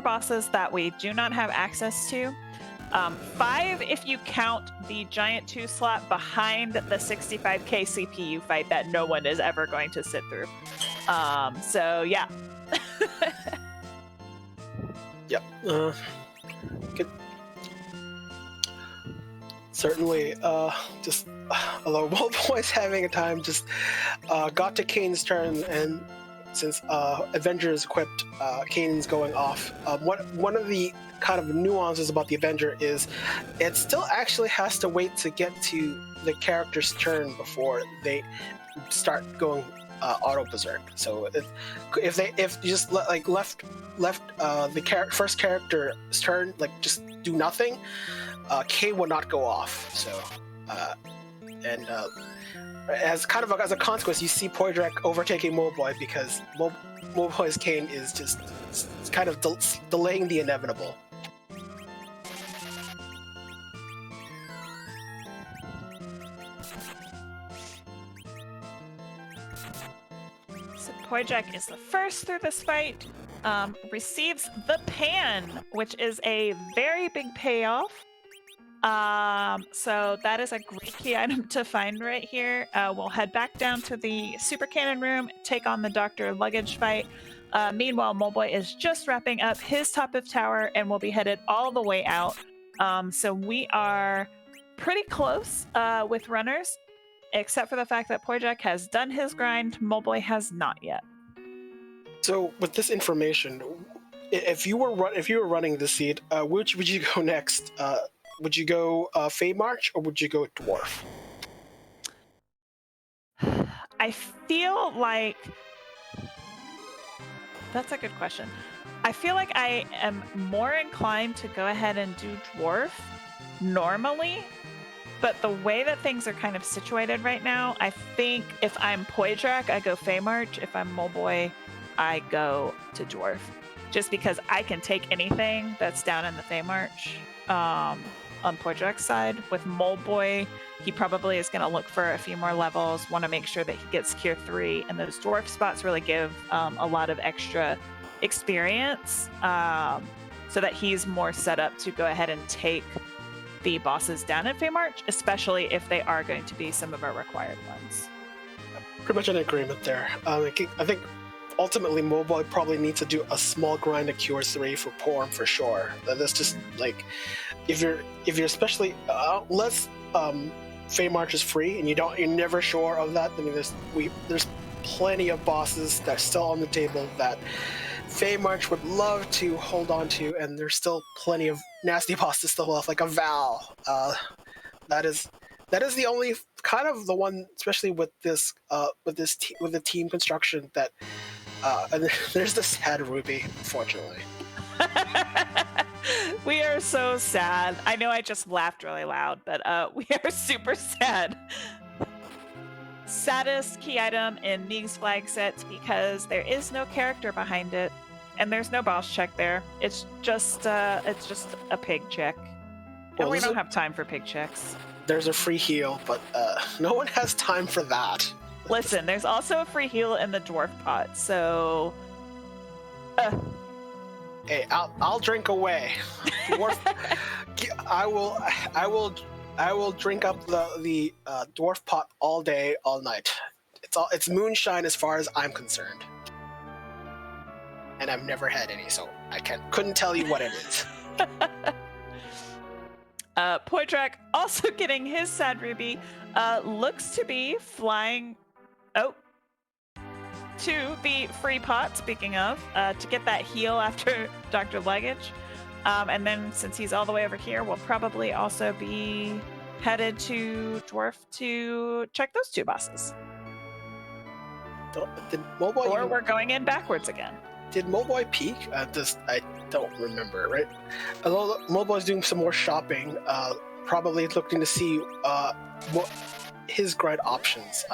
Speaker 1: bosses that we do not have access to. 5 if you count the giant 2 slot behind the 65k CPU fight that no one is ever going to sit through. So yeah.
Speaker 2: Yep. Good. Certainly, just although Moleboy's having a time, just got to Kane's turn, and since Avenger is equipped, Kane's going off. One of the kind of nuances about the Avenger is it still actually has to wait to get to the character's turn before they start going auto berserk. So if you just left the first character's turn, just do nothing, K will not go off. So as a consequence, you see Poidrac overtaking Moleboy because Moleboy's Kane is just kind of delaying the inevitable.
Speaker 1: Poidrac is the first through this fight, receives the pan, which is a very big payoff. So that is a great key item to find right here. We'll head back down to the Super Cannon room, take on the Dr. Luggage fight. Meanwhile, Moleboy is just wrapping up his top of tower and will be headed all the way out. So we are pretty close with runners, except for the fact that Poidrac has done his grind, Moleboy has not yet.
Speaker 2: So with this information, if you were running the seed, which would you go next? Would you go Fey March or would you go Dwarf?
Speaker 1: I feel like that's a good question. I feel like I am more inclined to go ahead and do dwarf normally, but the way that things are kind of situated right now, I think if I'm Poidrac, I go Fey March. If I'm Moleboy, I go to dwarf, just because I can take anything that's down in the Fey March. On Poidrac's side, with Moleboy, he probably is going to look for a few more levels, want to make sure that he gets Cure 3, and those dwarf spots really give a lot of extra experience, so that he's more set up to go ahead and take the bosses down in Fey March, especially if they are going to be some of our required ones.
Speaker 2: Pretty much in agreement there. I think ultimately Moleboy probably needs to do a small grind of Cure 3 for Porm for sure. That's just like, if you're especially unless Fey March is free and you're never sure of that. I mean, there's plenty of bosses that are still on the table that Fey March would love to hold on to, and there's still plenty of nasty bosses still left, like a Val. That is the only kind of the one, especially with this with the team construction that. And there's the sad Ruby, unfortunately.
Speaker 1: We are so sad. I know I just laughed really loud, but we are super sad. Saddest key item in Meeg's flag set because there is no character behind it, and there's no boss check there. It's just a pig check, and we don't have time for pig checks.
Speaker 2: There's a free heal, but no one has time for that.
Speaker 1: Listen, there's also a free heal in the dwarf pot, so.
Speaker 2: Hey, I'll drink away. Dwarf, I will drink up the dwarf pot all day, all night. It's moonshine as far as I'm concerned, and I've never had any, so I couldn't tell you what it is.
Speaker 1: Poidrac also getting his sad ruby, looks to be flying to the free pot, speaking of, to get that heal after Dr. Luggage. And then since he's all the way over here, we'll probably also be headed to Dwarf to check those two bosses. We're going in backwards again.
Speaker 2: Did Moleboy peak? I don't remember, right? Although Moleboy's doing some more shopping, probably looking to see what his grind options.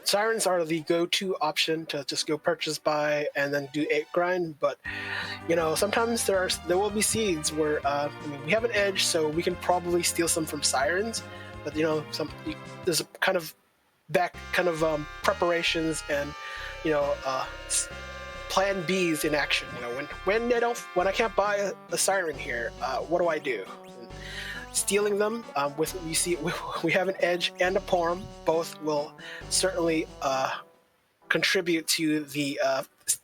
Speaker 2: Sirens are the go-to option to just go purchase, buy, and then do 8 grind. But sometimes there will be seeds where we have an edge, so we can probably steal some from Sirens. But there's a kind of preparations and plan B's in action. When I can't buy a Siren here, what do I do? Stealing them we have an edge and a Porm. Both will certainly contribute to the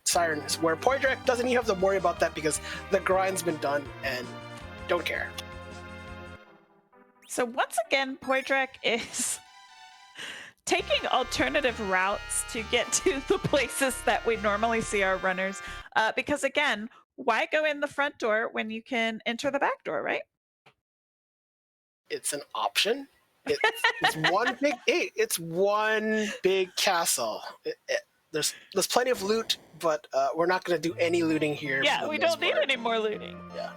Speaker 2: Sirens, where Poidrac doesn't even have to worry about that because the grind's been done and don't care.
Speaker 1: So once again, Poidrac is taking alternative routes to get to the places that we normally see our runners, because again, why go in the front door when you can enter the back door, right?
Speaker 2: It's an option. It's one big castle. There's plenty of loot, but we're not going to do any looting here.
Speaker 1: Yeah, we don't need any more looting.
Speaker 2: Yeah.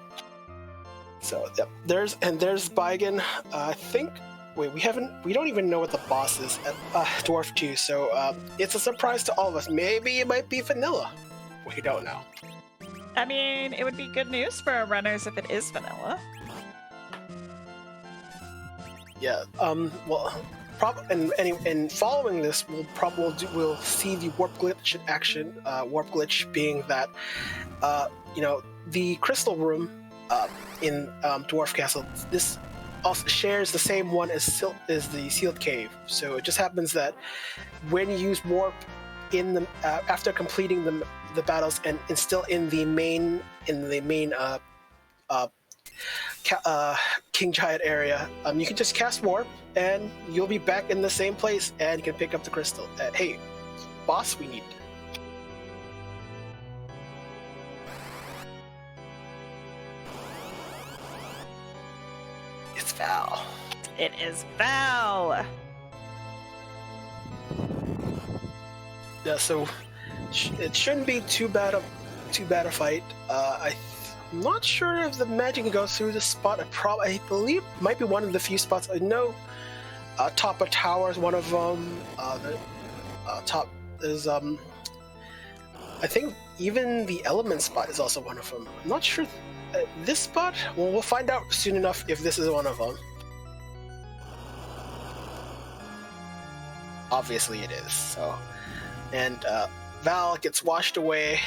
Speaker 2: So yep. There's Baigan. I think. Wait, we don't even know what the boss is at Dwarf 2, so it's a surprise to all of us. Maybe it might be vanilla. We don't know.
Speaker 1: I mean, it would be good news for our runners if it is vanilla.
Speaker 2: Yeah. And following this, we'll see the warp glitch in action. Warp glitch being that, the crystal room in Dwarf Castle. This also shares the same one as the sealed cave. So it just happens that when you use warp in the after completing the battles and still in the main King Giant area, you can just cast warp and you'll be back in the same place and you can pick up the crystal. Hey, boss, we need. It's Val.
Speaker 1: It is Val.
Speaker 2: Yeah, so it shouldn't be too bad a fight. I'm not sure if the magic can go through this spot. I believe it might be one of the few spots. I know top of tower is one of them. The top is I think even the element spot is also one of them. I'm not sure. This spot? Well, we'll find out soon enough if this is one of them. Obviously it is. So, and Val gets washed away.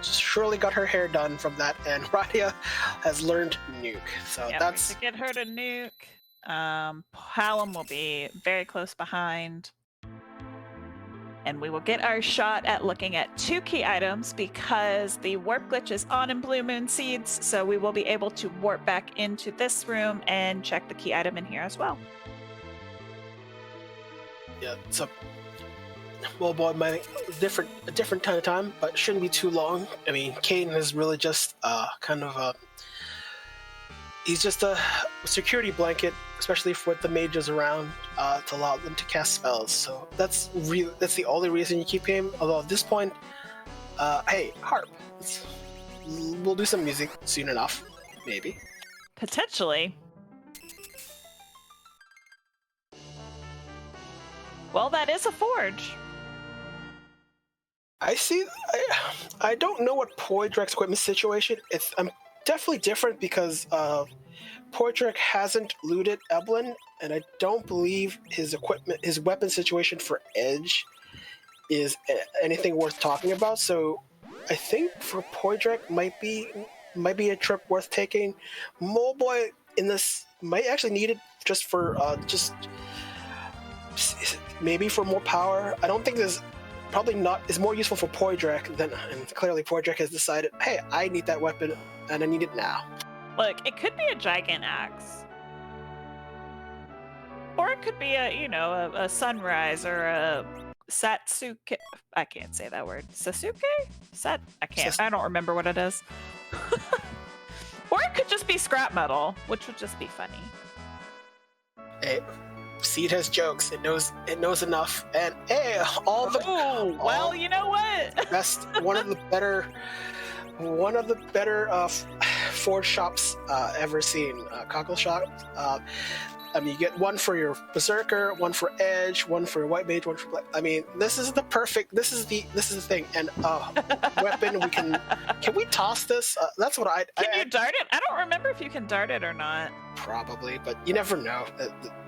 Speaker 2: Surely got her hair done from that, and Radia has learned nuke. So
Speaker 1: Yep,
Speaker 2: that's
Speaker 1: to get her to nuke. Hallam will be very close behind. And we will get our shot at looking at 2 key items because the warp glitch is on in Blue Moon Seeds, so we will be able to warp back into this room and check the key item in here as well.
Speaker 2: yeah. So Moleboy might a different kind of time, but shouldn't be too long. I mean, Caden is really just he's just a security blanket, especially with the mages around, to allow them to cast spells. So that's the only reason you keep him. Although at this point, hey, harp. We'll do some music soon enough, maybe.
Speaker 1: Potentially. Well, that is a forge.
Speaker 2: I see. I don't know what Poidrac's equipment situation. I'm definitely different because Poidrac hasn't looted Eblan, and I don't believe his weapon situation for Edge is anything worth talking about. So I think for Poidrac might be a trip worth taking. Moleboy in this might actually need it just for maybe for more power. I don't think there's probably not is more useful for Poidrac than, and clearly Poidrac has decided, hey, I need that weapon and I need it now.
Speaker 1: Look, it could be a gigant axe. Or it could be a sunrise or a Satsuke. I can't say that word. Sasuke? I don't remember what it is. Or it could just be scrap metal, which would just be funny.
Speaker 2: Hey, Seed has jokes. It knows enough. And hey,
Speaker 1: you know what?
Speaker 2: Best one of the better forge shops ever seen. Cockle shop. I mean, you get one for your Berserker, one for Edge, one for White Mage, one for Black. I mean, this is the thing. And weapon, can we toss this? That's what
Speaker 1: Can you dart it? I don't remember if you can dart it or not.
Speaker 2: Probably, but you never know.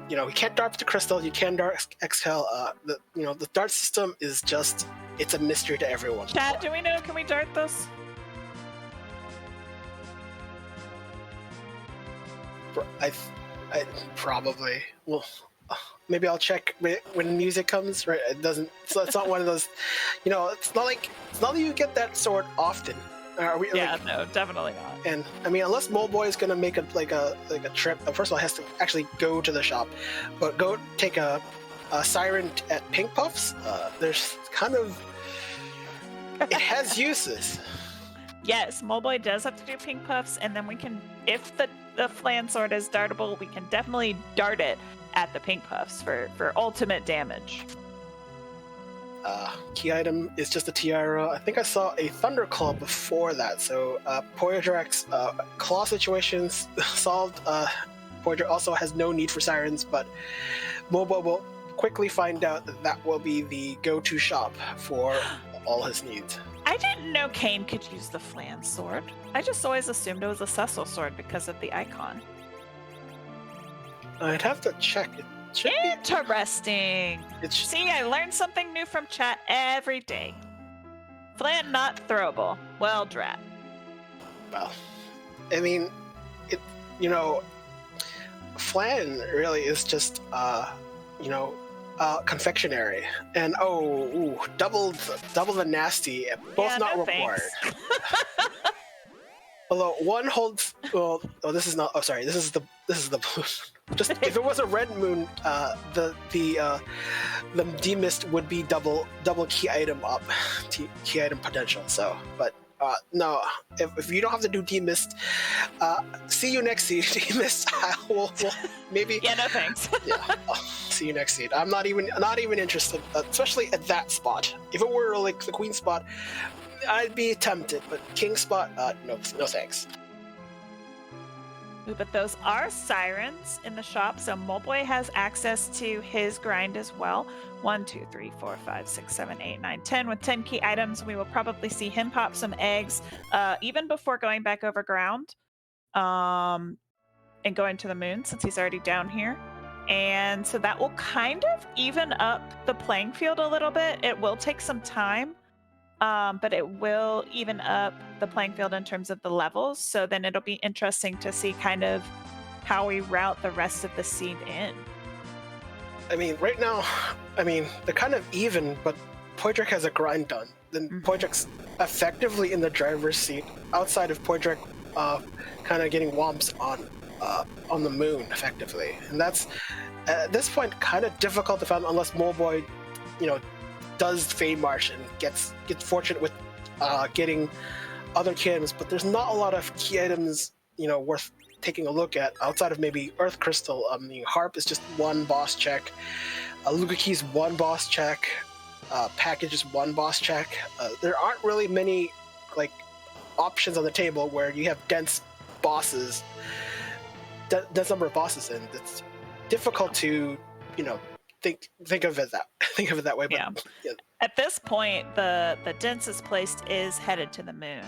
Speaker 2: You can't dart the crystal. You can dart Exhale. The dart system is it's a mystery to everyone.
Speaker 1: Chat, do we know? Can we dart this?
Speaker 2: I probably. Well, maybe I'll check when music comes. Right? It doesn't. So it's not one of those. It's not like you get that sword often.
Speaker 1: No, definitely not.
Speaker 2: And I mean, unless Moleboy is gonna make a trip. First of all, he has to actually go to the shop, but go take a siren at Pink Puffs. There's kind of it has uses.
Speaker 1: Yes, Moleboy does have to do Pink Puffs, and then we can, if the flan sword is dartable, we can definitely dart it at the Pink Puffs for ultimate damage.
Speaker 2: Key item is just a tiara. I think I saw a Thunder Claw before that, so Poidrac's claw situation's solved. Poidrac also has no need for sirens, but Moleboy will quickly find out that will be the go-to shop for all his needs.
Speaker 1: I didn't know Kane could use the flan sword. I just always assumed it was a Cecil sword because of the icon.
Speaker 2: I'd have to check it.
Speaker 1: Interesting. See, I learned something new from chat every day. Flan not throwable. Well, drat.
Speaker 2: Well, I mean, flan really is just, confectionery. And double the nasty. Both not required. Although one holds, this is not. Oh, sorry. This is the blue. Just if it was a red moon, the demist would be double key item up, key item potential. So, but No, if you don't have to do demist, see you next seed. Demist, we'll maybe.
Speaker 1: Yeah, no thanks.
Speaker 2: Yeah, see you next seed. I'm not even interested, especially at that spot. If it were like the queen spot, I'd be tempted, but king spot, no thanks.
Speaker 1: Ooh, but those are sirens in the shop, so Moleboy has access to his grind as well. 1, 2, 3, 4, 5, 6, 7, 8, 9, 10. With 10 key items, we will probably see him pop some eggs, even before going back over ground, and going to the moon, since he's already down here. And so that will kind of even up the playing field a little bit. It will take some time, but it will even up the playing field in terms of the levels. So then it'll be interesting to see kind of how we route the rest of the seed in.
Speaker 2: I mean, right now, they're kind of even, but Poidrac has a grind done. Then Poidrac's effectively in the driver's seat, outside of Poidrac kind of getting womps on the moon, effectively. And that's, at this point, kind of difficult to find unless Moleboy, does Fade March and gets fortunate with getting other key items. But there's not a lot of key items, worth taking a look at outside of maybe Earth Crystal. Harp is just one boss check. Luca Key's one boss check. Package is one boss check. There aren't really many options on the table where you have dense bosses, dense number of bosses, and it's difficult to think of it that way. But,
Speaker 1: yeah. At this point, the densest placed is headed to the moon,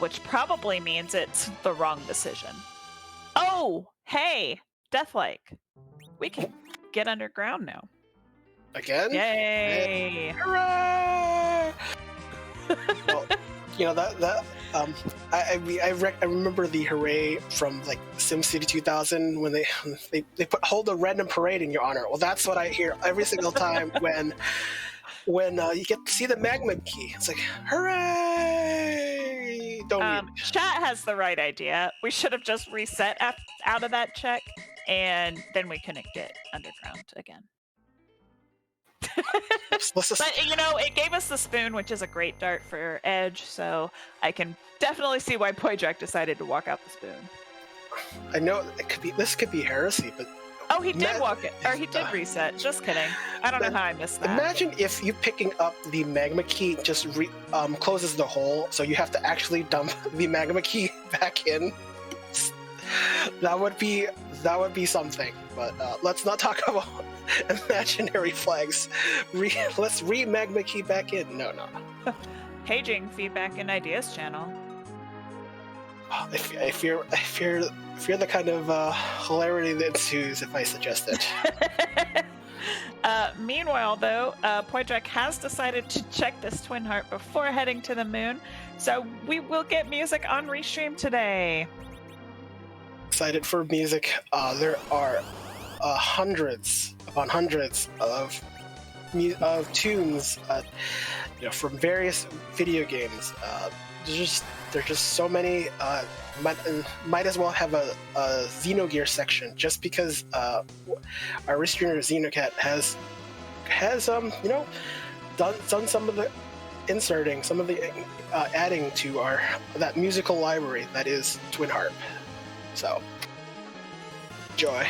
Speaker 1: which probably means it's the wrong decision. Oh, hey, Deathlike. We can get underground now.
Speaker 2: Again?
Speaker 1: Yay!
Speaker 2: Hurrah! Well, I remember the hooray from SimCity 2000 when they hold a random parade in your honor. Well, that's what I hear every single time when you get to see the magma key. It's like, hooray!
Speaker 1: Chat has the right idea. We should have just reset out of that check, and then we couldn't get underground again. But it gave us the spoon, which is a great dart for Edge, so I can definitely see why Poidrac decided to walk out the spoon.
Speaker 2: I know this could be heresy, but
Speaker 1: he did walk it, or he did reset. Just kidding. I don't know how I missed that.
Speaker 2: Imagine if you picking up the magma key just closes the hole, so you have to actually dump the magma key back in. That would be something. But let's not talk about imaginary flags. Let's magma key back in. No.
Speaker 1: Paging feedback and ideas channel.
Speaker 2: I fear the kind of hilarity that ensues if I suggest it.
Speaker 1: Meanwhile, though, Poidrac has decided to check this Twin Heart before heading to the moon, so we will get music on Restream today.
Speaker 2: Excited for music. There are hundreds upon hundreds of tunes, from various video games. There's just so many. Might as well have a Xenogear section, just because our Restreamer Xenocat has done some of the inserting, some of the adding to that musical library that is Twin Harp. So, enjoy.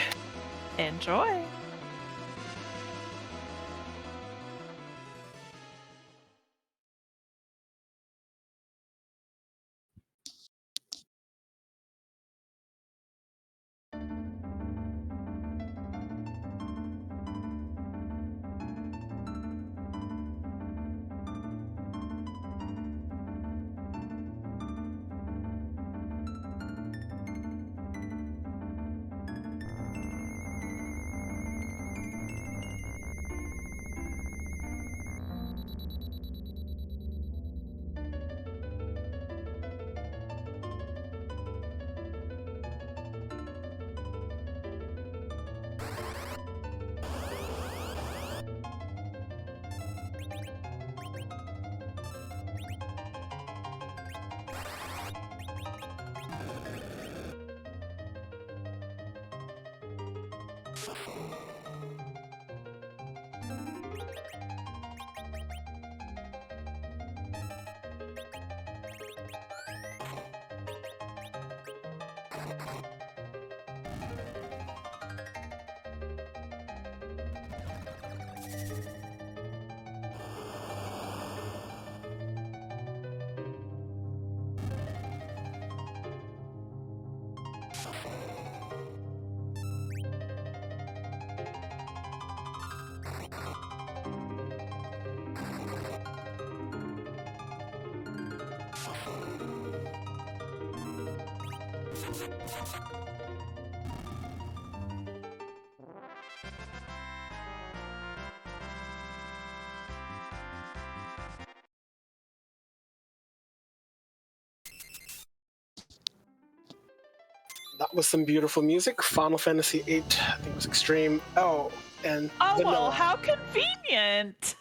Speaker 2: That was some beautiful music. Final Fantasy VIII, I think it was Extreme. Oh, and
Speaker 1: Oh,
Speaker 2: Vanilla.
Speaker 1: well, how convenient.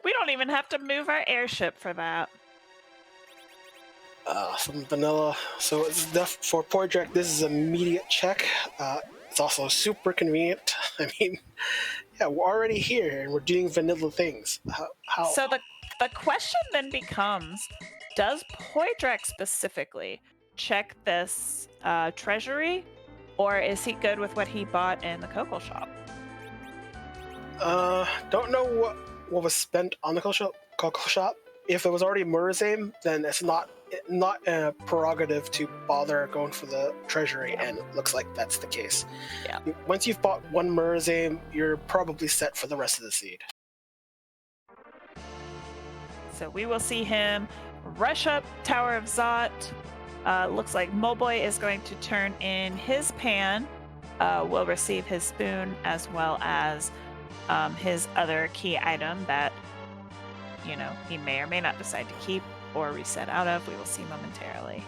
Speaker 1: We don't even have to move our airship for that.
Speaker 2: Some Vanilla. So it's for Poidrac, this is an immediate check. It's also super convenient. I mean, yeah, we're already here and we're doing vanilla things. How?
Speaker 1: So the question then becomes, does Poidrac specifically check this treasury, or is he good with what he bought in the Cocoa Shop?
Speaker 2: Don't know what was spent on the Cocoa Shop. If it was already Murazame, then it's not a prerogative to bother going for the treasury, and it looks like that's the case.
Speaker 1: Yeah.
Speaker 2: Once you've bought one Murazame, you're probably set for the rest of the seed.
Speaker 1: So we will see him rush up Tower of Zot. Looks like Moleboy is going to turn in his pan. Will receive his spoon as well as his other key item that, you know, he may or may not decide to keep or reset out of. We will see momentarily.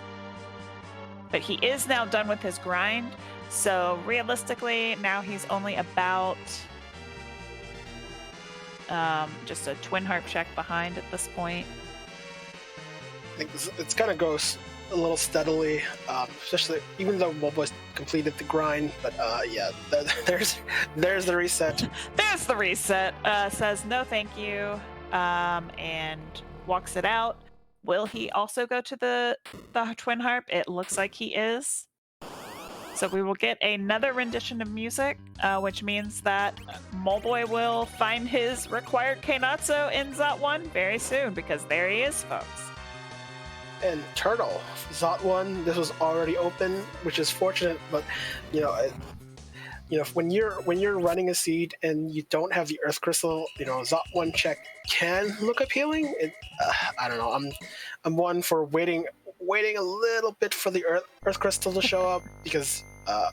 Speaker 1: But he is now done with his grind. So realistically, now he's only about just a twin harp check behind at this point.
Speaker 2: I think it's gonna go a little steadily, especially even though Moleboy's completed the grind. But yeah, there's the reset.
Speaker 1: There's the reset. Says no, thank you, and walks it out. Will he also go to the twin harp? It looks like he is. So we will get another rendition of music, which means that Moleboy will find his required Keinatsu in Zot 1 very soon, because there he is, folks.
Speaker 2: And Turtle, Zot 1, this was already open, which is fortunate, but you know, when you're running a seed and you don't have the Earth Crystal, you know, Zot 1 check can look appealing. I don't know. I'm one for waiting a little bit for the Earth Crystal to show up, because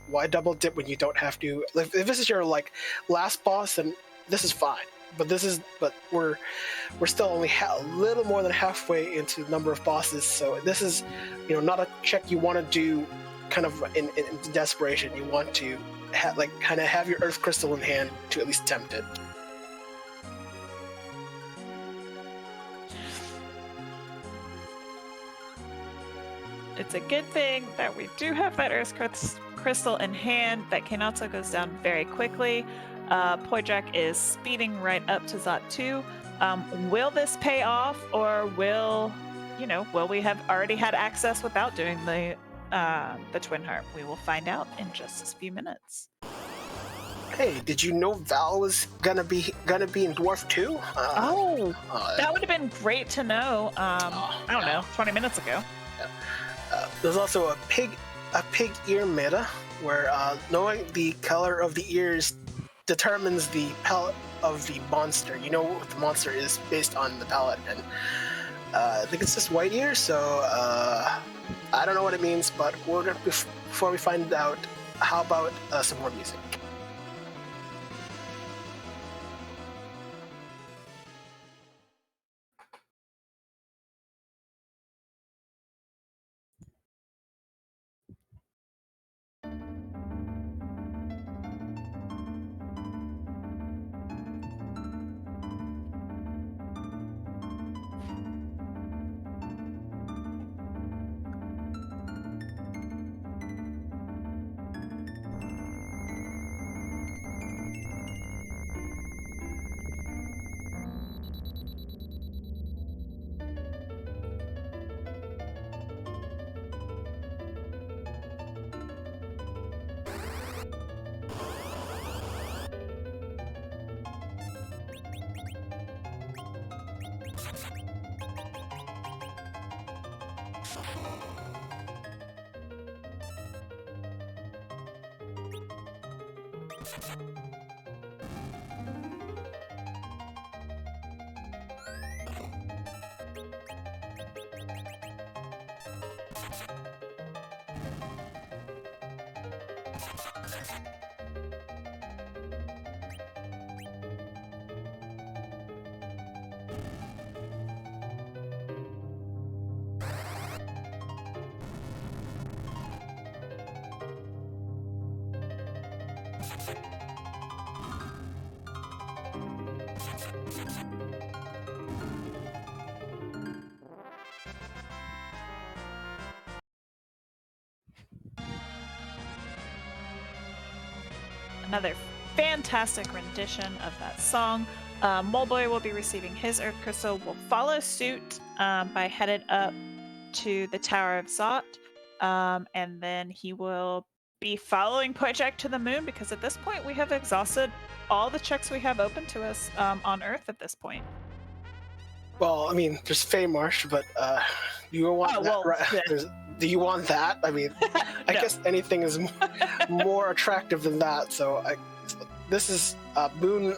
Speaker 2: why double dip when you don't have to? If this is your like last boss, then this is fine. But we're still only a little more than halfway into the number of bosses, so this is, you know, not a check you want to do kind of in desperation. You want to kind of have your Earth Crystal in hand to at least tempt it.
Speaker 1: It's a good thing that we do have that Earth Crystal in hand. That Keinatsu goes down very quickly. Poidrac is speeding right up to Zot 2. Will this pay off, or will we have already had access without doing the twin harp? We will find out in just a few minutes.
Speaker 2: Hey, did you know Val was gonna be in Dwarf 2?
Speaker 1: That would have been great to know. I don't know, 20 minutes ago.
Speaker 2: There's also a pig ear meta, where knowing the color of the ears determines the palette of the monster. You know what the monster is based on the palette, and I think it's just white ear. So I don't know what it means, but we're gonna before we find out, how about some more music?
Speaker 1: Another fantastic rendition of that song. Moleboy will be receiving his Earth Crystal. Will follow suit by headed up to the Tower of Zot, and then he will be following Poidrac to the moon, because at this point we have exhausted all the checks we have open to us on Earth at this point.
Speaker 2: Well, I mean, there's Feymarsh, but you want that,
Speaker 1: well,
Speaker 2: right?
Speaker 1: yeah.
Speaker 2: Do you want that? I mean, I
Speaker 1: No.
Speaker 2: guess anything is more attractive than that. So this is Moon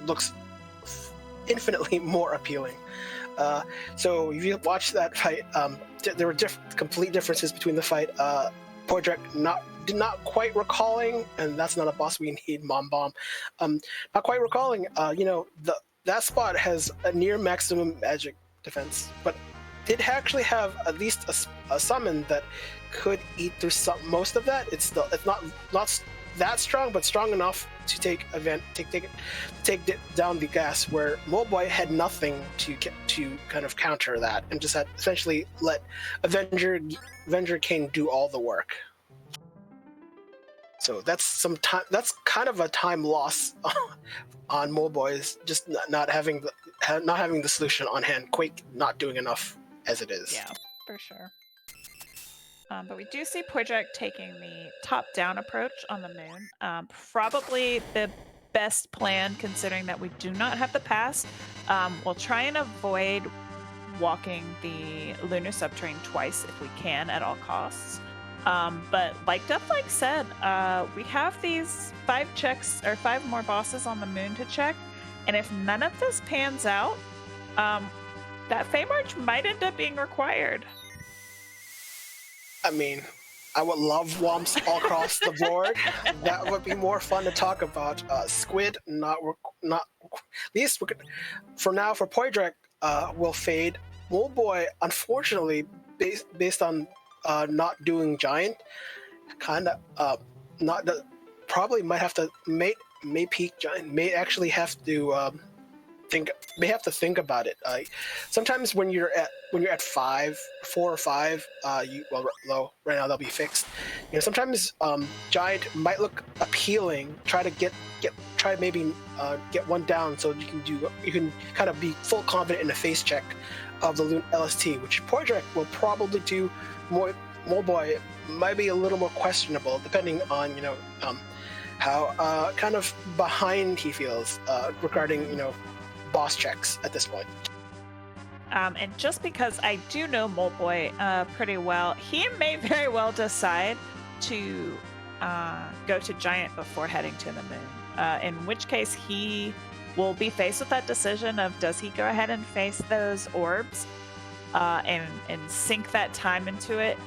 Speaker 2: looks infinitely more appealing. So if you watch that fight, there were complete differences between the fight. Poidrac did not quite recalling, and that's not a boss we need, Mom Bomb. Not quite recalling. That spot has a near maximum magic defense, but did actually have at least a summon that could eat through most of that. It's not that strong, but strong enough to take down the gas. Where Moleboy had nothing to kind of counter that, and just had essentially let Avenger King do all the work. So that's some time. That's kind of a time loss on Moleboy's, just not having the solution on hand. Quake not doing enough as it is.
Speaker 1: Yeah, for sure. But we do see Poidrac taking the top-down approach on the moon. Probably the best plan, considering that we do not have the pass. We'll try and avoid walking the lunar subterrane twice if we can at all costs. But like Deathlike said, we have these 5 more bosses on the moon to check, and if none of this pans out, that Feymarch might end up being required.
Speaker 2: I mean, I would love Womps all across the board. That would be more fun to talk about. Squid, not at least for now. For Poidrac, will fade. Moleboy, unfortunately, based on not doing giant, kind of probably might have to may peak giant. May actually have to think about it. Sometimes when you're at 4 or 5, right now they'll be fixed. Sometimes giant might look appealing. Try maybe get one down so you can kind of be full confident in a face check of the LST, which Poidrac will probably do. Moleboy might be a little more questionable, depending on how kind of behind he feels regarding boss checks at this point.
Speaker 1: And just because I do know Moleboy pretty well, he may very well decide to go to Giant before heading to the moon. In which case he will be faced with that decision of, does he go ahead and face those orbs and sink that time into it,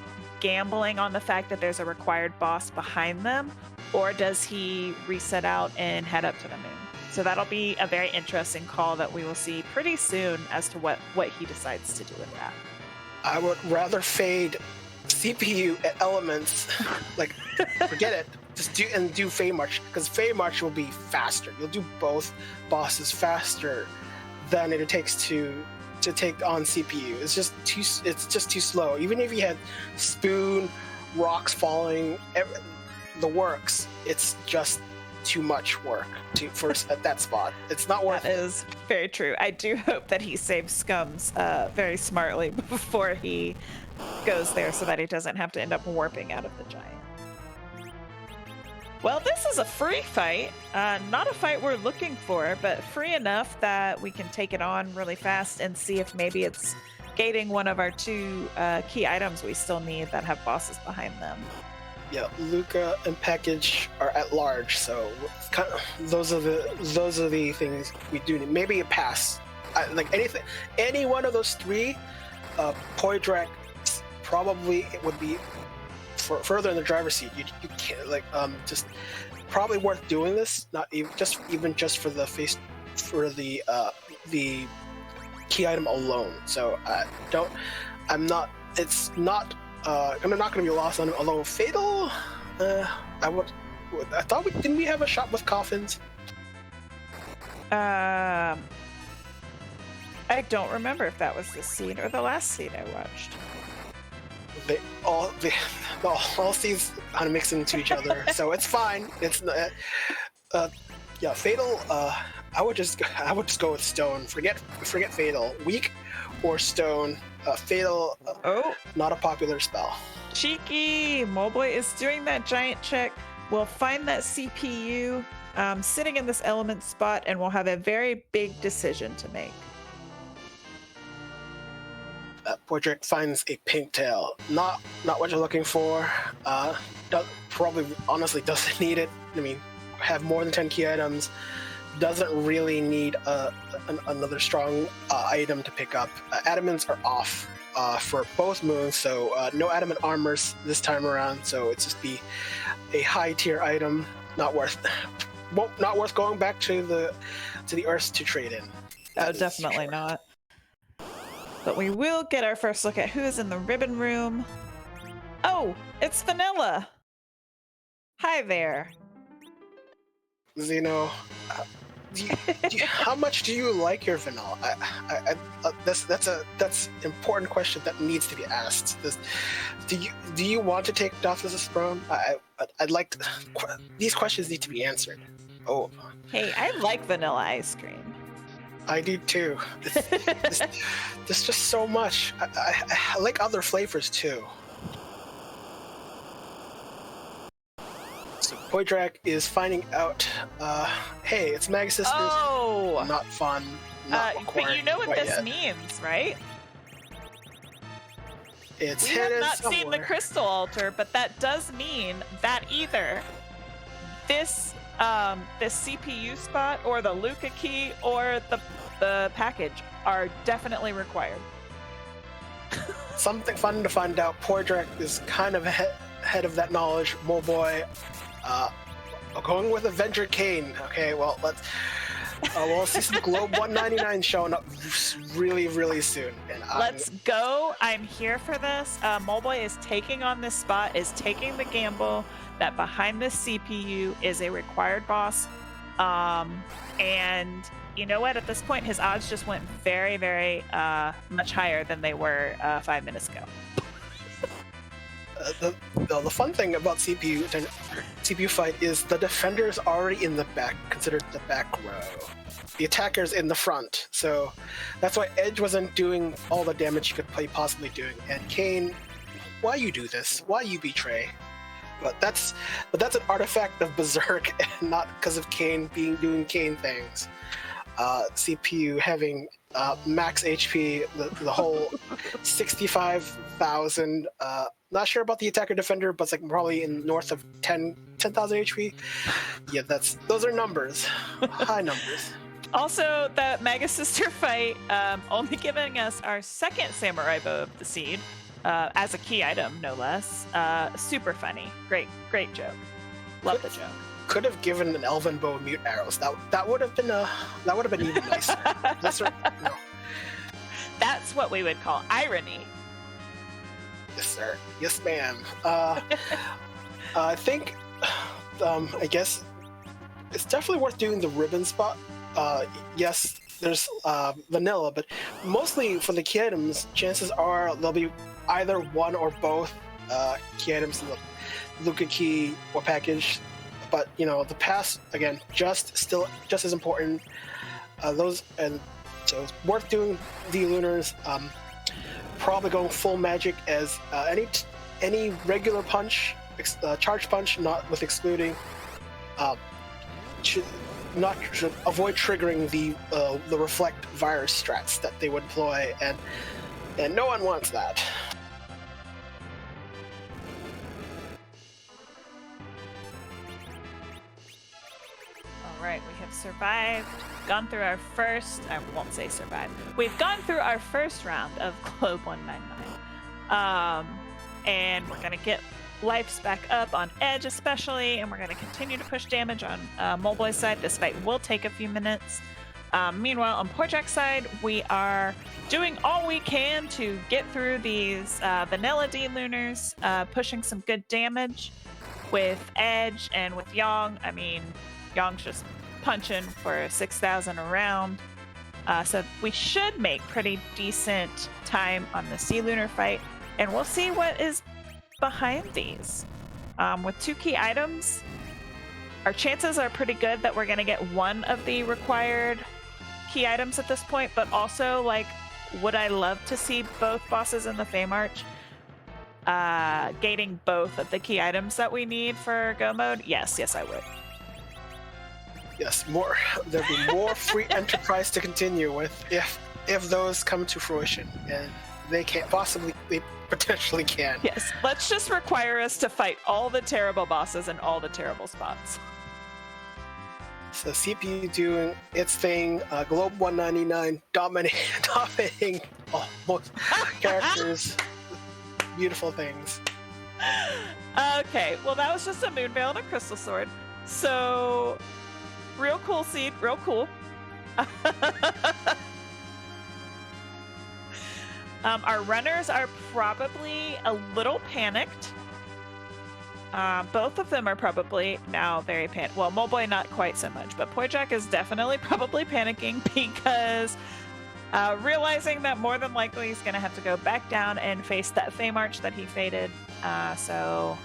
Speaker 1: gambling on the fact that there's a required boss behind them, or does he reset out and head up to the moon? So that'll be a very interesting call that we will see pretty soon as to what he decides to do with that.
Speaker 2: I would rather fade CPU at elements. Like, forget it. Just do Feymarch, because Feymarch will be faster. You'll do both bosses faster than it takes to take on CPU. It's just too slow. Even if you had Spoon, rocks falling, the works, it's just too much work at that spot. It's not worth it.
Speaker 1: That is very true. I do hope that he saves Scums very smartly before he goes there, so that he doesn't have to end up warping out of the giant. Well, this is a free fight. Not a fight we're looking for, but free enough that we can take it on really fast and see if maybe it's gating one of our 2 key items we still need that have bosses behind them.
Speaker 2: yeah, Luca and Package are at large, so kind of, those are the things we do need. Maybe a pass, like anything, any one of those three. Poidrac probably it would be further in the driver's seat. You can't just probably worth doing this. Not even just for the face for the key item alone. So I'm not. It's not. I'm not going to be lost on it. Although Fatal, I thought didn't we have a shot with coffins?
Speaker 1: I don't remember if that was the scene or the last scene I watched.
Speaker 2: All scenes kind of mix into each other, so it's fine. It's yeah, Fatal. I would just go with Stone. Forget Fatal. Weak or Stone. Fatal. Not a popular spell.
Speaker 1: Cheeky. Moleboy is doing that giant check. We'll find that CPU sitting in this element spot, and we'll have a very big decision to make.
Speaker 2: Poidrac finds a pink tail. Not what you're looking for. Probably honestly doesn't need it. I mean, have more than 10 key items. Doesn't really need another strong item to pick up. Adamants are off for both moons, so no adamant armors this time around. So it's just be a high tier item. Not worth going back to the Earth to trade in.
Speaker 1: Definitely not. But we will get our first look at who is in the ribbon room. Oh, it's Vanilla. Hi there.
Speaker 2: Zeno, how much do you like your Vanilla? That's an important question that needs to be asked. Do you want to take Dothis' throne? I'd like to, these questions need to be answered. Oh.
Speaker 1: Hey, I like vanilla ice cream.
Speaker 2: I do too. There's just so much. I like other flavors too. So Poidrac is finding out, hey, it's Mag Sisters.
Speaker 1: Oh!
Speaker 2: Not fun. Not
Speaker 1: but you know what this means, right?
Speaker 2: It's
Speaker 1: we
Speaker 2: hidden
Speaker 1: have not
Speaker 2: somewhere.
Speaker 1: seen the crystal altar, but that does mean that either this CPU spot or the Luca key or the package are definitely required.
Speaker 2: Something fun to find out. Poidrac is kind of ahead of that knowledge. Moleboy, going with Avenger Kane. Okay, well we'll see some Globe 199 showing up really, really soon. And
Speaker 1: let's go. I'm here for this. Moleboy is taking on this spot, is taking the gamble that behind this CPU is a required boss. And you know what? At this point, his odds just went very, very much higher than they were 5 minutes ago.
Speaker 2: The fun thing about CPU fight is the defender's already in the back, considered the back row. The attacker's in the front, so that's why Edge wasn't doing all the damage he could possibly doing. And Kane, why you do this? Why you betray? But that's an artifact of Berserk, and not because of Kane doing Kane things. CPU having max HP, the whole 65,000. Not sure about the attacker defender, but it's like probably in north of 10,000 HP. Yeah, those are numbers, high numbers.
Speaker 1: Also, the Mega Sister fight only giving us our second Samurai Bow of the Seed as a key item, no less. Super funny, great joke. Love the joke.
Speaker 2: Could have given an Elven Bow mute arrows. That would have been even nicer. No.
Speaker 1: That's what we would call irony.
Speaker 2: Yes, sir. Yes, ma'am. I think, I guess it's definitely worth doing the ribbon spot. Yes, there's vanilla, but mostly for the key items, chances are there'll be either one or both key items in the Luca key or package. But the pass again, just as important. So it's worth doing the Lunars. Probably going full magic as any regular punch, charge punch, not with excluding. Should avoid triggering the reflect virus strats that they would employ, and no one wants that.
Speaker 1: right, we have survived, gone through our first, I won't say survived, we've gone through our first round of Globe 199. And we're gonna get lives back up on Edge especially, and we're gonna continue to push damage on Moleboy's side, despite will take a few minutes. Meanwhile, on Poidrac's side, we are doing all we can to get through these vanilla D-Lunars, pushing some good damage with Edge and with Yong. I mean, Yong's just punching for 6,000 a round. So we should make pretty decent time on the Sea Lunar fight, and we'll see what is behind these. With 2 key items, our chances are pretty good that we're going to get one of the required key items at this point, but also, like, would I love to see both bosses in the Feymarch gating both of the key items that we need for go mode? Yes, I would.
Speaker 2: Yes, there'll be more free enterprise to continue with if those come to fruition, and they potentially can.
Speaker 1: Yes, let's just require us to fight all the terrible bosses in all the terrible spots.
Speaker 2: So CPU doing its thing, Globe 199 dominating most characters. Beautiful things.
Speaker 1: Okay, well that was just a Moon Veil and a Crystal Sword. So, real cool seed, real cool. Our runners are probably a little panicked. Both of them are probably now very panicked. Well, Moleboy not quite so much, but Poidrac is definitely probably panicking because realizing that more than likely he's going to have to go back down and face that Feymarch that he faded. So,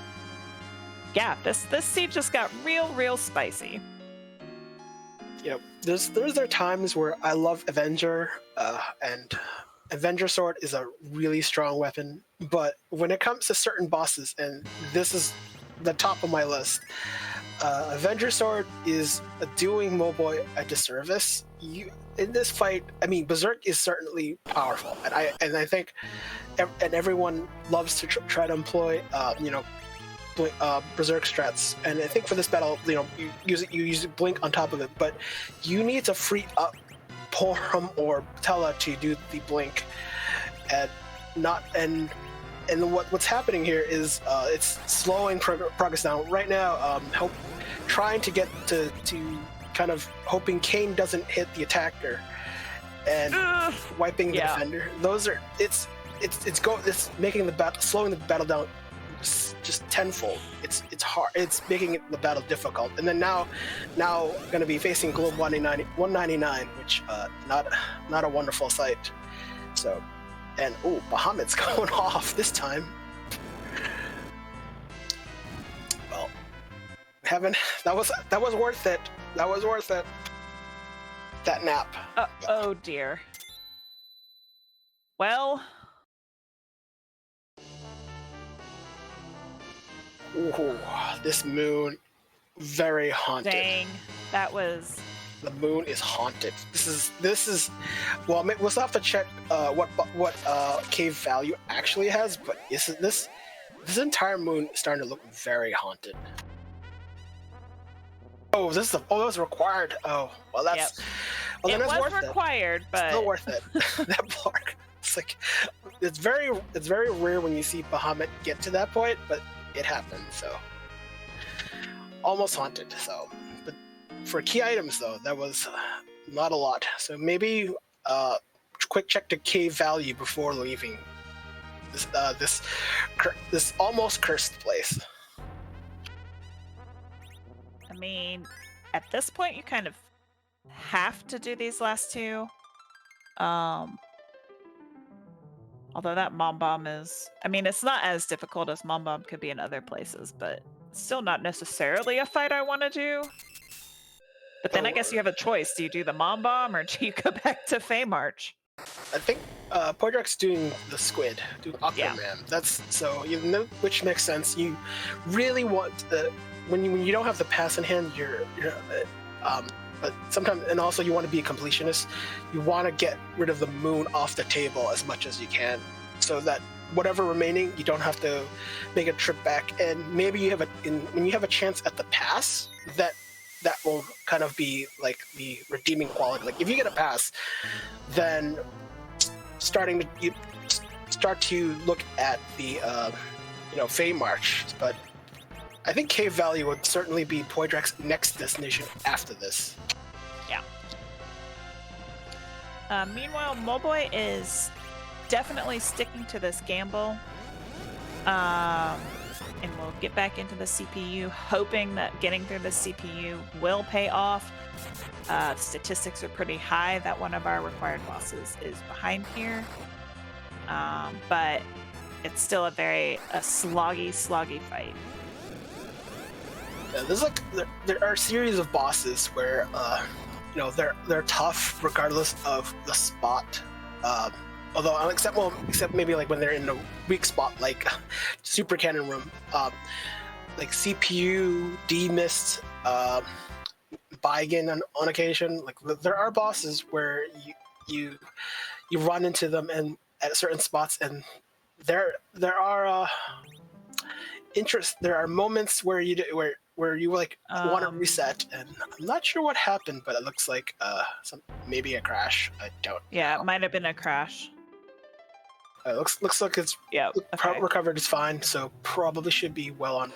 Speaker 1: yeah, this seed just got real spicy.
Speaker 2: Yep, there are times where I love Avenger, and Avenger Sword is a really strong weapon, but when it comes to certain bosses, and this is the top of my list, Avenger Sword is doing Moleboy a disservice. In this fight, I mean, Berserk is certainly powerful, and I think everyone loves to try to employ, Berserk strats, and I think for this battle, you use Blink on top of it, but you need to free up Porum or Tella to do the Blink, and what's happening here is it's slowing progress down right now. Trying to get to kind of hoping Kane doesn't hit the attacker and wiping the defender. Those are it's making the battle, slowing the battle down just tenfold. It's hard. It's making the battle difficult. And then now going to be facing Globe 199, which not a wonderful sight. So, and Bahamut's going off this time. Well, that was worth it. That was worth it. That nap.
Speaker 1: Oh dear. Well.
Speaker 2: Ooh, this moon, very haunted.
Speaker 1: Dang, that was.
Speaker 2: The moon is haunted. This is. Well, we'll still have to check what cave value actually has, but this entire moon is starting to look very haunted. Oh, that was required. Oh, well, that's.
Speaker 1: Yep.
Speaker 2: Well,
Speaker 1: it
Speaker 2: then
Speaker 1: was required, but
Speaker 2: still worth it. That Blark. It's like it's very rare when you see Bahamut get to that point, but it happened. So almost haunted. So, but for key items though, that was not a lot. So maybe quick check the cave value before leaving this almost cursed place.
Speaker 1: I mean, at this point, you kind of have to do these last two. Although that Mom Bomb is... I mean, it's not as difficult as Mom Bomb could be in other places, but still not necessarily a fight I want to do. But then I guess you have a choice. Do you do the Mom Bomb, or do you go back to Feymarch?
Speaker 2: I think Poidrac's doing the Squid, doing Aquaman. Yeah. That's so, which makes sense. You really want when you don't have the pass in hand, but sometimes, and also you want to be a completionist, you want to get rid of the moon off the table as much as you can, so that whatever remaining, you don't have to make a trip back. And maybe when you have a chance at the pass, that that will kind of be like the redeeming quality. Like if you get a pass, then you start to look at the Fey March. But I think Cave Valley would certainly be Poidrac's next destination after this.
Speaker 1: Yeah. Meanwhile, Moleboy is definitely sticking to this gamble. And we'll get back into the CPU, hoping that getting through the CPU will pay off. Statistics are pretty high that one of our required bosses is behind here. But it's still a very sloggy fight.
Speaker 2: Yeah, there are a series of bosses where they're tough regardless of the spot. Although except maybe like when they're in a weak spot like Super Cannon Room, like CPU, D-Mist, Baigen on occasion. Like there are bosses where you run into them and at certain spots, and there are moments where you like want to reset, and I'm not sure what happened, but it looks like maybe a crash. I don't.
Speaker 1: Yeah, it might have been a crash.
Speaker 2: Looks like it's recovered is fine, so probably should be well on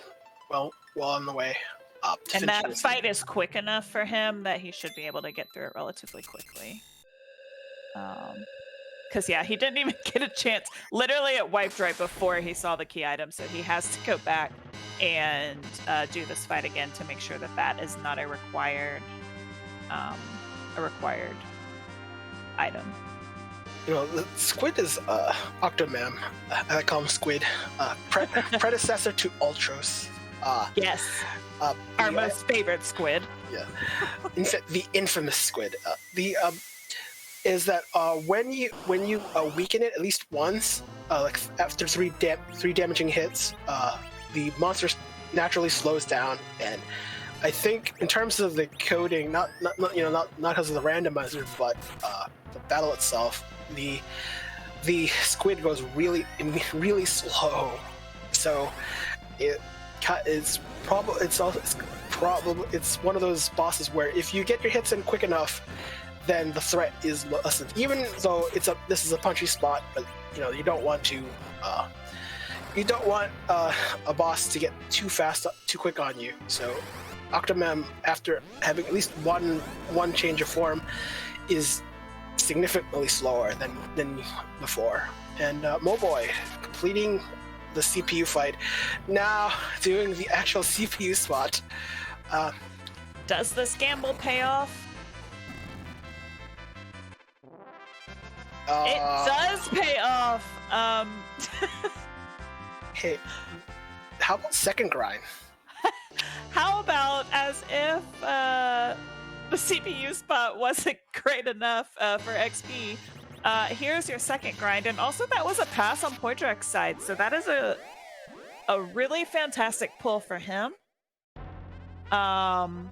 Speaker 2: the way up.
Speaker 1: And that fight is quick enough for him that he should be able to get through it relatively quickly. Because he didn't even get a chance. Literally, it wiped right before he saw the key item, so he has to go back and do this fight again to make sure that is not a required item.
Speaker 2: The Squid is Octomam. I call him Squid. Predecessor to Ultros.
Speaker 1: Yes. Our most favorite Squid.
Speaker 2: Yeah. The infamous Squid. Is that when you weaken it at least once, like after three damaging hits, the monster naturally slows down. And I think in terms of the coding, not because of the randomizer, but the battle itself, the Squid goes really slow, so it's one of those bosses where if you get your hits in quick enough, then the threat is lessened. Even though this is a punchy spot, but you don't want a boss to get too quick on you. So Octomam, after having at least one change of form, is significantly slower than before. And Moleboy completing the CPU fight, now doing the actual CPU spot.
Speaker 1: Does this gamble pay off? It does pay off.
Speaker 2: Hey, how about second grind?
Speaker 1: How about as if the CPU spot wasn't great enough for XP? Here's your second grind, and also that was a pass on Poidrac's side, so that is a really fantastic pull for him. Now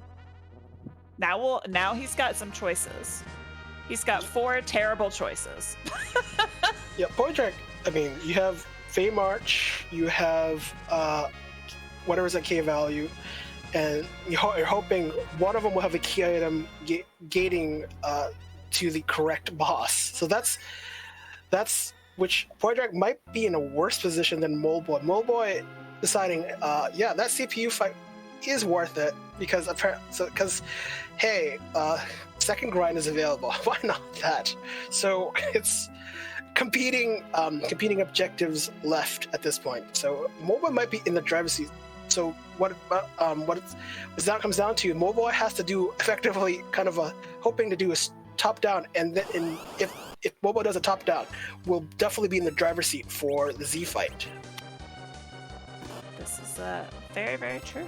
Speaker 1: he's got some choices. He's got 4 terrible choices.
Speaker 2: Yeah, Poidrac. I mean, you have Fey March, you have whatever's at K value, and you're hoping one of them will have a key item gating to the correct boss. So that's which Poidrac might be in a worse position than Moleboy. Moleboy deciding, that CPU fight is worth it because hey, second grind is available. Why not that? So it's competing objectives left at this point. So Moleboy might be in the driver's seat. So what that comes down to, Moleboy has to do effectively kind of hoping to do a top down, and then if Moleboy does a top down, we'll definitely be in the driver's seat for the Z fight.
Speaker 1: This is very, very true.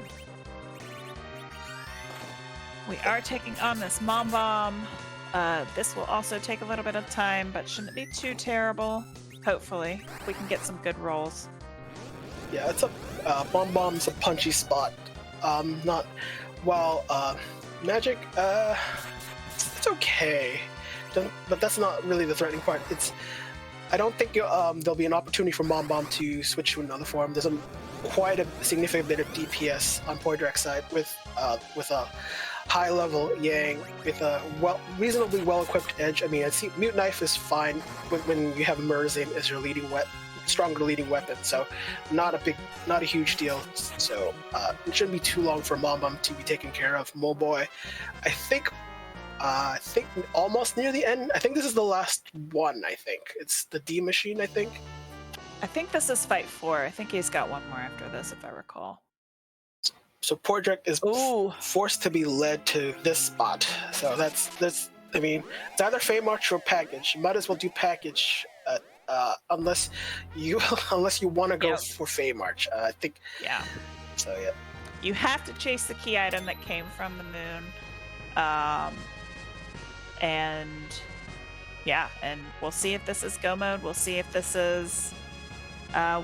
Speaker 1: We are taking on this Mom Bomb. This will also take a little bit of time, but shouldn't be too terrible. Hopefully, we can get some good rolls.
Speaker 2: Yeah, it's Bomb Bomb's a punchy spot. Magic, it's okay, but that's not really the threatening part. I don't think there'll be an opportunity for Bomb Bomb to switch to another form. There's quite a significant bit of DPS on Poidrac's side with high-level Yang with a reasonably well-equipped edge. I mean, I see Mute Knife is fine when you have Merzin as your stronger leading weapon, so not a huge deal. So it shouldn't be too long for Mom to be taken care of. Moleboy, I think almost near the end. I think this is the last one. I think it's the D machine. I think
Speaker 1: this is fight 4. I think he's got one more after this, if I recall.
Speaker 2: So Poidrac is forced to be led to this spot. So that's. I mean, it's either Feymarch or package. You might as well do package. Unless you want to go for Feymarch. I think.
Speaker 1: Yeah.
Speaker 2: So yeah.
Speaker 1: You have to chase the key item that came from the moon, and we'll see if this is go mode. We'll see if this is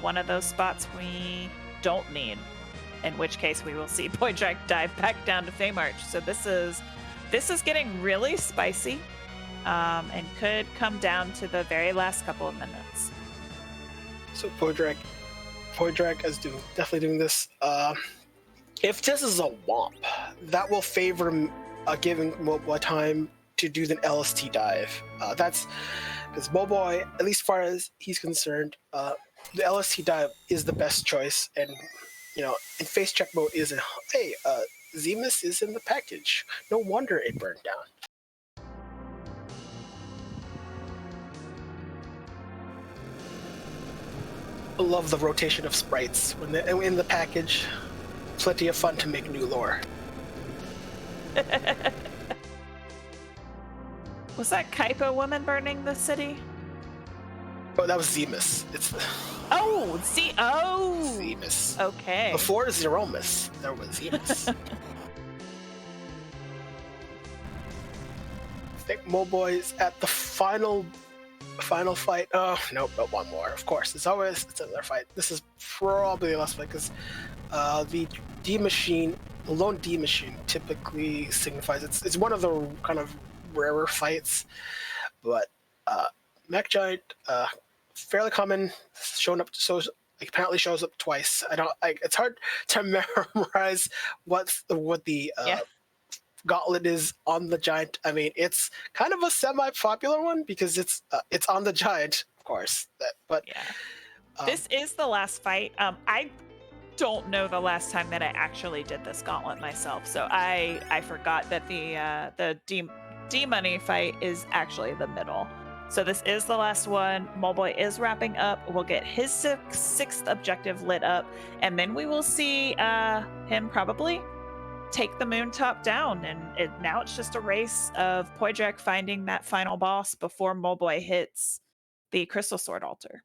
Speaker 1: one of those spots we don't need. In which case, we will see Poidrac dive back down to Feymarch. So this is getting really spicy. And could come down to the very last couple of minutes.
Speaker 2: So Poidrac is definitely doing this. If this is a Womp, that will favor giving Moleboy time to do the LST dive. That's because Moleboy, at least as far as he's concerned, the LST dive is the best choice. And in face check mode Zemus is in the package. No wonder it burned down. Love the rotation of sprites when they're in the package. Plenty of fun to make new lore.
Speaker 1: Was that Kaipo woman burning the city?
Speaker 2: Oh, that was Zemus. Zemus.
Speaker 1: Okay.
Speaker 2: Before Zeromus, there was Zemus. I think Moleboy's at the final fight. Oh no, but one more. Of course, it's another fight. This is probably the last fight because the D machine, the lone D machine, typically signifies it's one of the kind of rarer fights. But Mech Giant, fairly common, apparently shows up twice. It's hard to memorize what the gauntlet is on the Giant. I mean, it's kind of a semi-popular one because it's on the Giant, of course.
Speaker 1: This is the last fight. I don't know the last time that I actually did this gauntlet myself, so I forgot that the D money fight is actually the middle. So this is the last one. Moleboy is wrapping up. We'll get his sixth objective lit up, and then we will see him probably take the moon top down. And now it's just a race of Poidrac finding that final boss before Moleboy hits the Crystal Sword altar.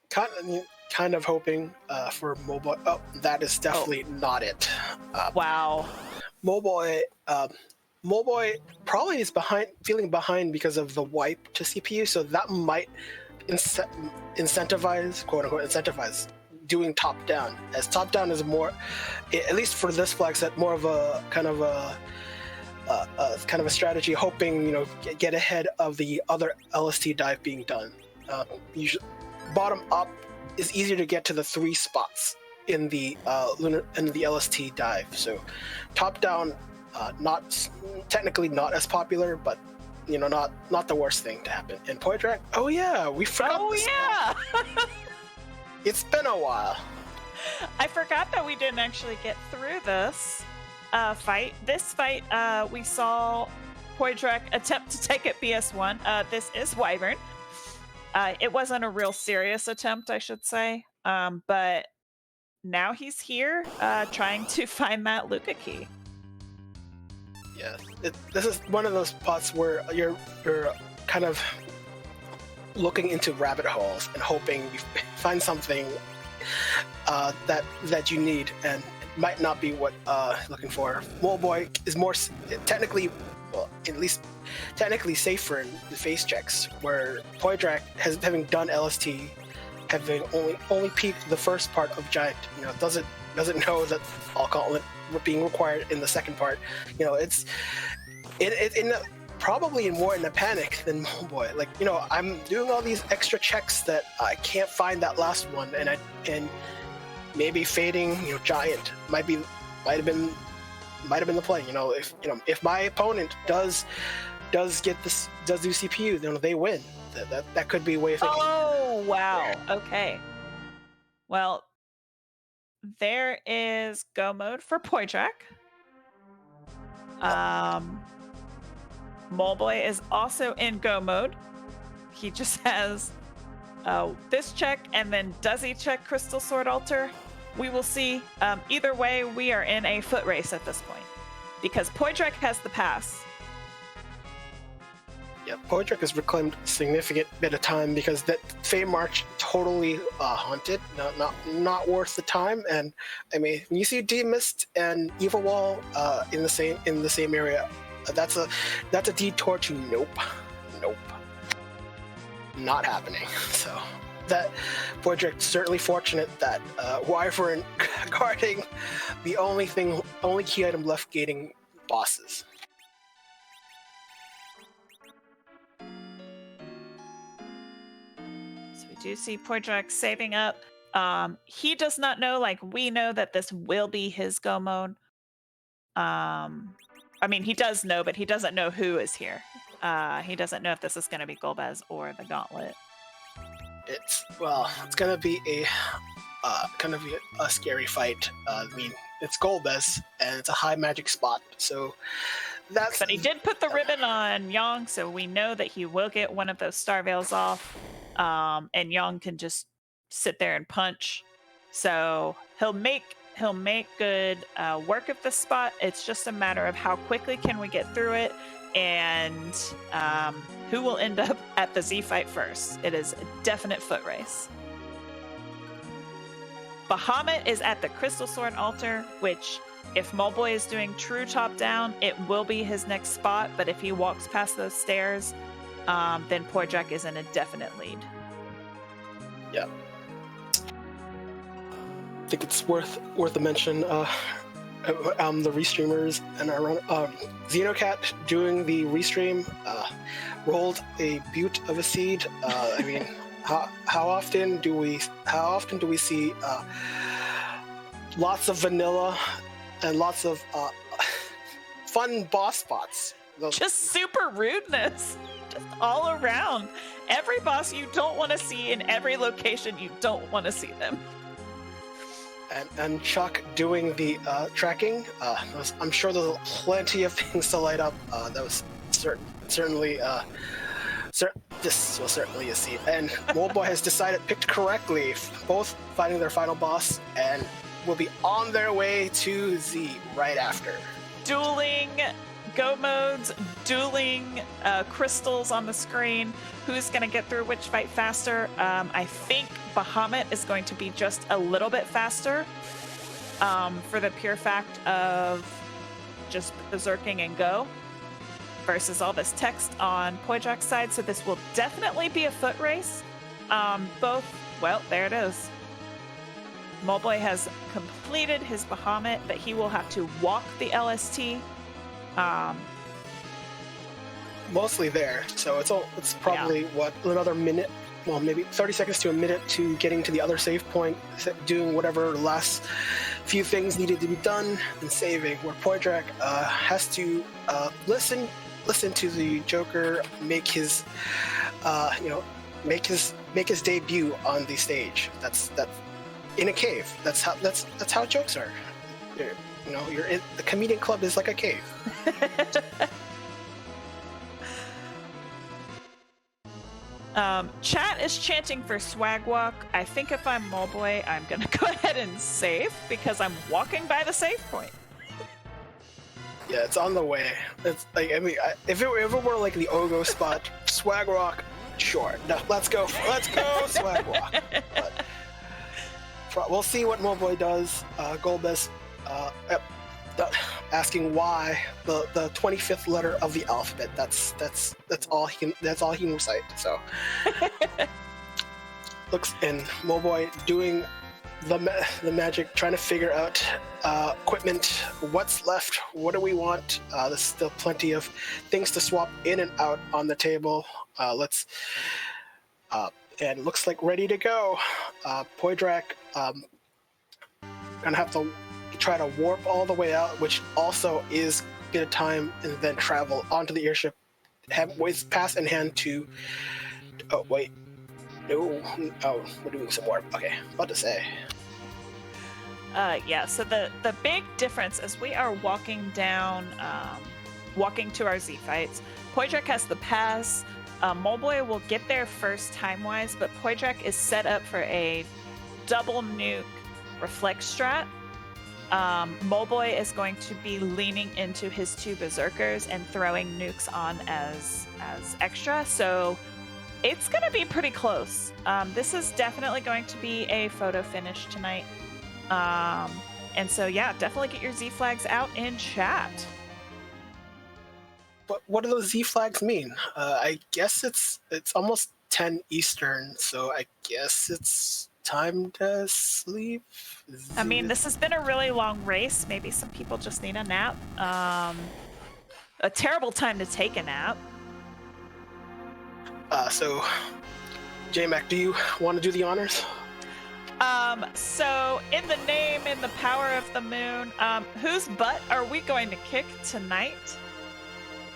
Speaker 2: Kind of hoping for Moleboy. Oh, that is definitely not it.
Speaker 1: Wow.
Speaker 2: Moleboy probably is feeling behind because of the wipe to CPU, so that might incentivize, quote unquote, incentivize doing top down, as top down is more, at least for this flag set, more of a kind of a strategy, hoping get ahead of the other LST dive being done. Usually, bottom up is easier to get to the 3 spots in the LST dive. So top down, technically not as popular, but not the worst thing to happen. And Poidrac, we forgot.
Speaker 1: Oh yeah.
Speaker 2: It's been a while.
Speaker 1: I forgot that we didn't actually get through this fight. This fight, we saw Poidrac attempt to take it BS1. This is Wyvern. It wasn't a real serious attempt, I should say. But now he's here trying to find that Luca key.
Speaker 2: Yeah, this is one of those spots where you're kind of looking into rabbit holes and hoping you find something that you need, and it might not be what you're looking for. Moleboy is more technically, at least technically safer in the face checks, where Poidrac having done LST, having only peeked the first part of Giant, doesn't know that all gauntlet being required in the second part. It's probably more in a panic than Moleboy. I'm doing all these extra checks that I can't find that last one, and maybe fading, giant might have been the play. If my opponent does do CPU, they win. That could be a way of thinking.
Speaker 1: Oh wow. Okay. Well, there is go mode for Poidrac. Moleboy is also in go mode. He just has this check, and then does he check Crystal Sword Altar? We will see. Either way, we are in a foot race at this point because Poidrac has the pass.
Speaker 2: Yeah, Poidrac has reclaimed a significant bit of time because that Fame March totally haunted, not worth the time. And I mean, when you see D-Mist and Evil Wall in the same area, that's a detour to nope, not happening. So that Poidrac certainly fortunate that Wyvern guarding the only key item left gating bosses.
Speaker 1: Do see Poidrac saving up. He does not know, like we know, that this will be his go mode. I mean, he does know, but he doesn't know who is here. He doesn't know if this is going to be Golbez or the Gauntlet.
Speaker 2: It's going to be a scary fight. I mean, it's Golbez and it's a high magic spot, so that's.
Speaker 1: But he did put the ribbon on Yang, so we know that he will get one of those Star Veils off. And Yang can just sit there and punch. So he'll make good work of this spot. It's just a matter of how quickly can we get through it, and who will end up at the Z fight first. It is a definite foot race. Bahamut is at the Crystal Sword Altar, which if Moleboy is doing true top down, it will be his next spot. But if he walks past those stairs, then Poidrac is in a definite lead.
Speaker 2: Yeah. I think it's worth a mention. The restreamers and our Xenocat doing the restream rolled a beaut of a seed. I mean, how often do we see lots of vanilla and lots of fun boss spots?
Speaker 1: Just super rudeness. Just all around. Every boss you don't want to see in every location you don't want to see them.
Speaker 2: And Chuck doing the tracking. I'm sure there's plenty of things to light up. That was certainly this will certainly a scene. And Moleboy has picked correctly, both fighting their final boss and will be on their way to Z right after.
Speaker 1: Dueling go modes, dueling crystals on the screen. Who's going to get through which fight faster? I think Bahamut is going to be just a little bit faster for the pure fact of just berserking and go versus all this text on Poidrac's side. So this will definitely be a foot race. Well, there it is. Moleboy has completed his Bahamut, but he will have to walk the LST.
Speaker 2: Mostly there, so it's probably another minute, well, maybe 30 seconds to a minute to getting to the other save point, doing whatever last few things needed to be done and saving. Where Poidrac has to listen to the Joker make his debut on the stage. That's in a cave. That's how jokes are. The comedian club is like a cave.
Speaker 1: Chat is chanting for Swag Walk. I think if I'm Moleboy, I'm gonna go ahead and save because I'm walking by the save point.
Speaker 2: Yeah, it's on the way. It's like, I mean, if it were like the Ogo spot, Swag Walk, sure. No, let's go, Swag Walk. But we'll see what Moleboy does. Golbez asking why the 25th letter of the alphabet. That's all he can recite. So looks in Moleboy doing the magic, trying to figure out equipment, what's left, what do we want. There's still plenty of things to swap in and out on the table. And looks like ready to go. Poidrac gonna have to try to warp all the way out, which also is get a time and then travel onto the airship, with pass in hand to. Oh wait, no. Oh, we're doing some warp. Okay, about to say.
Speaker 1: Yeah. So the big difference is we are walking down, walking to our Z fights. Poidrac has the pass. Moleboy will get there first time-wise, but Poidrac is set up for a double nuke reflect strat. Moleboy is going to be leaning into his 2 berserkers and throwing nukes on as extra, so it's going to be pretty close. This is definitely going to be a photo finish tonight. And so, yeah, definitely get your Z flags out in chat.
Speaker 2: What do those Z flags mean? I guess it's almost 10 Eastern, so I guess it's time to sleep.
Speaker 1: I mean, this has been a really long race. Maybe some people just need a nap. A terrible time to take a nap.
Speaker 2: So, J-Mac, do you want to do the honors?
Speaker 1: So in the name, in the power of the moon, whose butt are we going to kick tonight?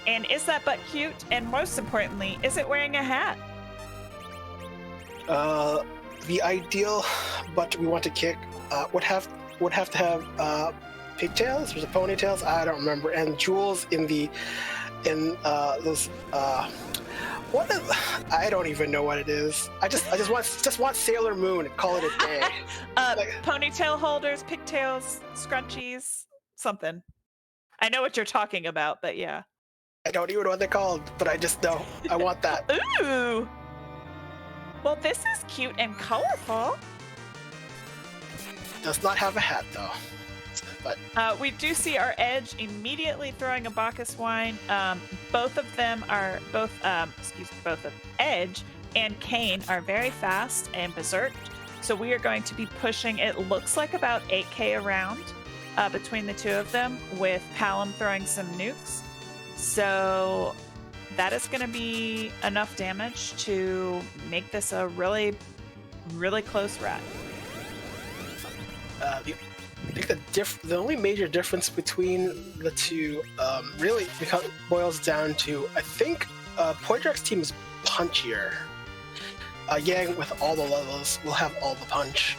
Speaker 1: And is that butt cute? And most importantly, is it wearing a hat?
Speaker 2: The ideal butt we want to kick would have to have pigtails. Was it ponytails? I don't remember. And jewels in those. What is? I don't even know what it is. I just want Sailor Moon and call it a day.
Speaker 1: Ponytail holders, pigtails, scrunchies, something. I know what you're talking about, but yeah.
Speaker 2: I don't even know what they're called, but I just know I want that.
Speaker 1: Ooh. Well, this is cute and colorful.
Speaker 2: Does not have a hat though. But
Speaker 1: we do see our Edge immediately throwing a Bacchus wine. Both of Edge and Kane are very fast and berserked. So we are going to be pushing, it looks like about 8k around between the 2 of them, with Palom throwing some nukes. So that is going to be enough damage to make this a really, really close rat.
Speaker 2: I think the only major difference between the 2 really boils down to, I think Poidrac's team is punchier. Yang, with all the levels, will have all the punch.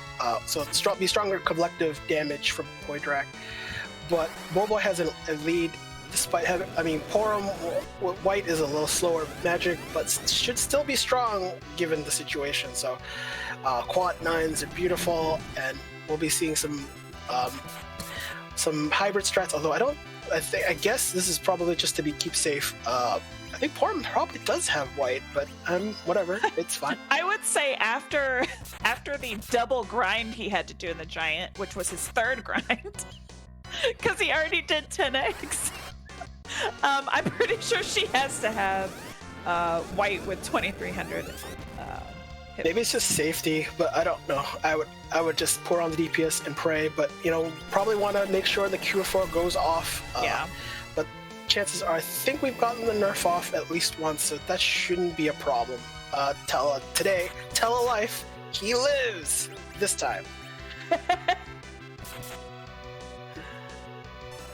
Speaker 2: So it'll be stronger collective damage from Poidrac. But Moleboy has a lead. Despite having, Porum White is a little slower magic, but should still be strong given the situation. So, quad 9s are beautiful, and we'll be seeing some hybrid strats. Although I guess this is probably just to keep safe. I think Porum probably does have white, but whatever, it's fine.
Speaker 1: I would say after the double grind he had to do in the giant, which was his 3rd grind, because he already did 10 eggs. I'm pretty sure she has to have white with 2300.
Speaker 2: Maybe it's just safety, but I don't know. I would just pour on the DPS and pray, but probably want to make sure the Q4 goes off.
Speaker 1: Yeah.
Speaker 2: But chances are, I think we've gotten the nerf off at least once, so that shouldn't be a problem. Tell a life, he lives this time.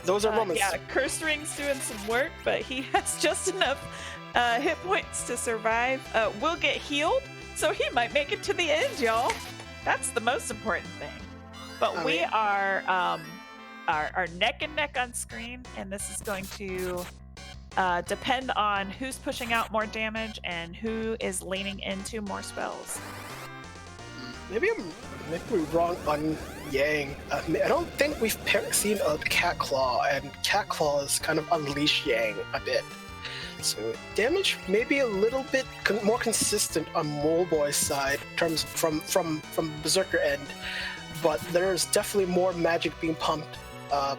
Speaker 2: Those are moments.
Speaker 1: Yeah, Curse Ring's doing some work, but he has just enough hit points to survive. Will get healed, so he might make it to the end, y'all. That's the most important thing. But we are neck and neck on screen, and this is going to depend on who's pushing out more damage and who is leaning into more spells.
Speaker 2: Maybe we're wrong on Yang. I don't think we've seen a Cat Claw, and Cat Claws kind of unleash Yang a bit. So damage maybe a little bit more consistent on Moleboy's side in terms from Berserker end, but there's definitely more magic being pumped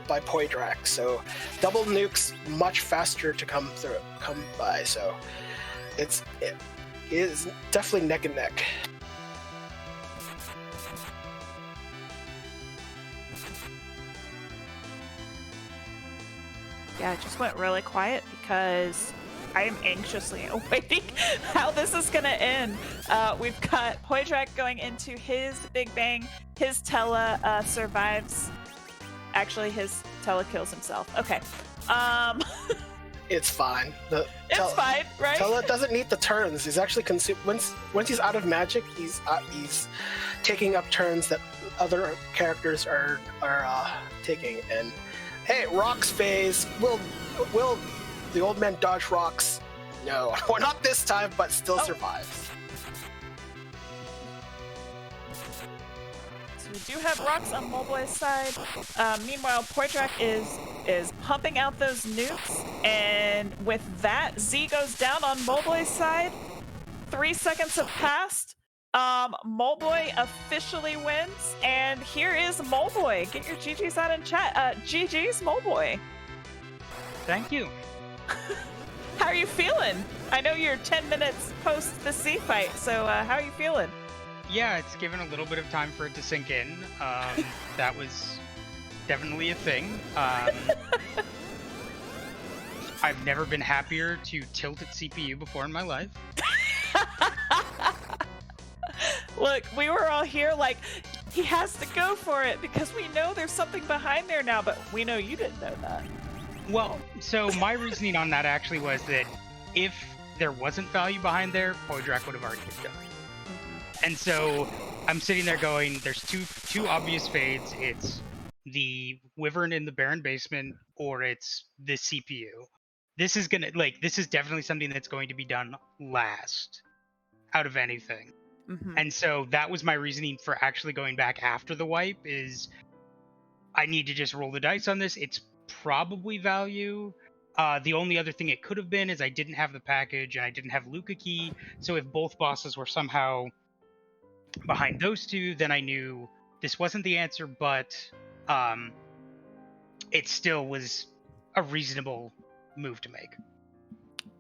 Speaker 2: by Poidrac. So double nukes much faster to come by. So it is definitely neck and neck.
Speaker 1: Yeah, it just went really quiet because I am anxiously awaiting how this is going to end. We've got Poidrac going into his Big Bang. His Tela survives. Actually, his Tela kills himself. Okay.
Speaker 2: It's fine.
Speaker 1: It's fine, right?
Speaker 2: Tela doesn't need the turns. He's actually once he's out of magic, he's taking up turns that other characters are taking. And hey, rocks phase. Will the old man dodge rocks? No, well, not this time, but still survives.
Speaker 1: We do have rocks on Moleboy's side. Meanwhile, Poidrac is pumping out those nukes, and with that, Z goes down on Moleboy's side. 3 seconds have passed. Moleboy officially wins, and here is Moleboy. Get your GGs out in chat. GGs, Moleboy.
Speaker 3: Thank you.
Speaker 1: How are you feeling? I know you're 10 minutes post the Z fight, so how are you feeling?
Speaker 3: Yeah, it's given a little bit of time for it to sink in. That was definitely a thing. I've never been happier to tilt at CPU before in my life.
Speaker 1: Look, we were all here like, he has to go for it because we know there's something behind there now, but we know you didn't know that.
Speaker 3: Well, so my reasoning on that actually was that if there wasn't value behind there, Poidrac would have already been done. And so I'm sitting there going, there's two obvious fades. It's the Wyvern in the Barren Basement, or it's the CPU. This is definitely something that's going to be done last out of anything.
Speaker 1: Mm-hmm.
Speaker 3: And so that was my reasoning for actually going back after the wipe, is I need to just roll the dice on this. It's probably value. The only other thing it could have been is I didn't have the package and I didn't have Luca Key. So if both bosses were somehow behind those two, then I knew this wasn't the answer, but it still was a reasonable move to make.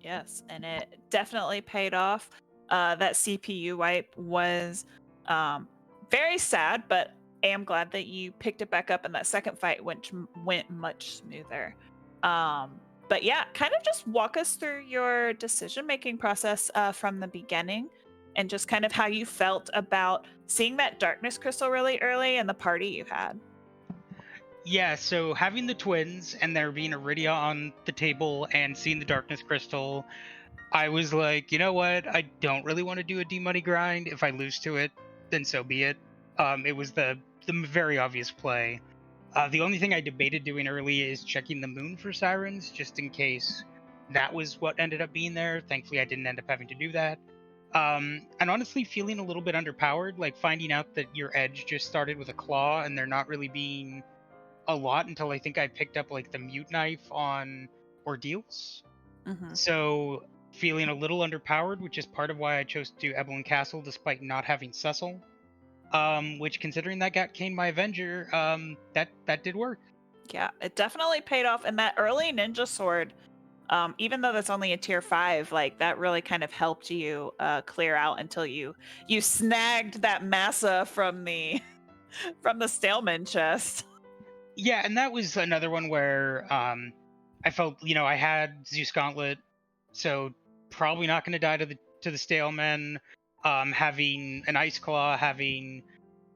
Speaker 1: Yes, and it definitely paid off. That CPU wipe was very sad, but I am glad that you picked it back up, and that second fight went much smoother. But yeah, kind of just walk us through your decision-making process from the beginning, and just kind of how you felt about seeing that darkness crystal really early and the party you had.
Speaker 3: Yeah, so having the twins and there being Iridia on the table and seeing the darkness crystal, I was like, you know what? I don't really want to do a D-money grind. If I lose to it, then so be it. It was the very obvious play. The only thing I debated doing early is checking the moon for sirens, just in case that was what ended up being there. Thankfully, I didn't end up having to do that. And honestly, feeling a little bit underpowered, like finding out that your edge just started with a claw and there not really being a lot until I think I picked up like the mute knife on Ordeals.
Speaker 1: Mm-hmm.
Speaker 3: So feeling a little underpowered, which is part of why I chose to do Eblan Castle despite not having Cecil. Which, considering that got Kane my Avenger, that did work.
Speaker 1: Yeah, it definitely paid off. And that early ninja sword, even though that's only a tier 5, like that really kind of helped you clear out until you snagged that massa from the Staleman chest.
Speaker 3: Yeah, and that was another one where I felt, I had Zeus Gauntlet, so probably not going to die to the Stalemen. Having an Ice Claw, having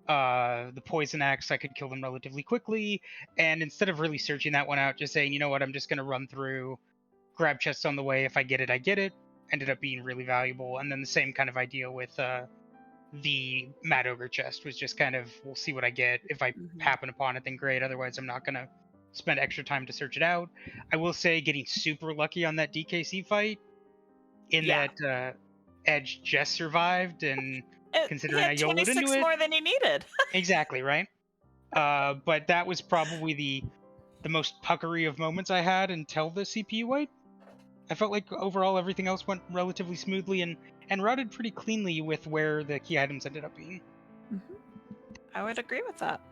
Speaker 3: the Poison Axe, I could kill them relatively quickly. And instead of really searching that one out, just saying, you know what, I'm just going to run through, grab chests on the way. If I get it, I get it. Ended up being really valuable. And then the same kind of idea with the Mad Ogre chest was just kind of, we'll see what I get. If I happen upon it, then great. Otherwise, I'm not going to spend extra time to search it out. I will say getting super lucky on that DKC fight in that Edge just survived, and considering I YOLO'd into it...
Speaker 1: 26 more than he needed.
Speaker 3: Exactly, right? But that was probably the most puckery of moments I had until the CPU wipe. I felt like overall everything else went relatively smoothly and routed pretty cleanly with where the key items ended up being.
Speaker 1: I would agree with that.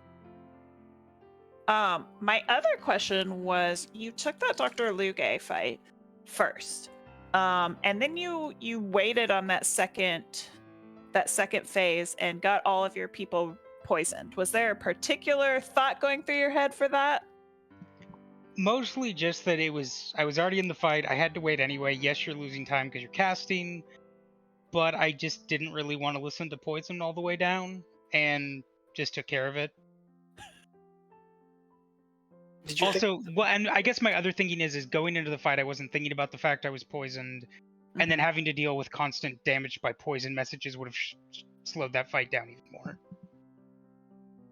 Speaker 1: My other question was, you took that Dr. Luge fight first, and then you waited on that second phase and got all of your people poisoned. Was there a particular thought going through your head for that?
Speaker 3: Mostly just that I was already in the fight. I had to wait anyway. Yes, you're losing time because you're casting, but I just didn't really want to listen to poison all the way down, and just took care of it.
Speaker 2: Did you think?
Speaker 3: Also, well, and I guess my other thinking is going into the fight, I wasn't thinking about the fact I was poisoned, and then
Speaker 1: Mhm.
Speaker 3: having to deal with constant damage by poison messages would have slowed that fight down even more.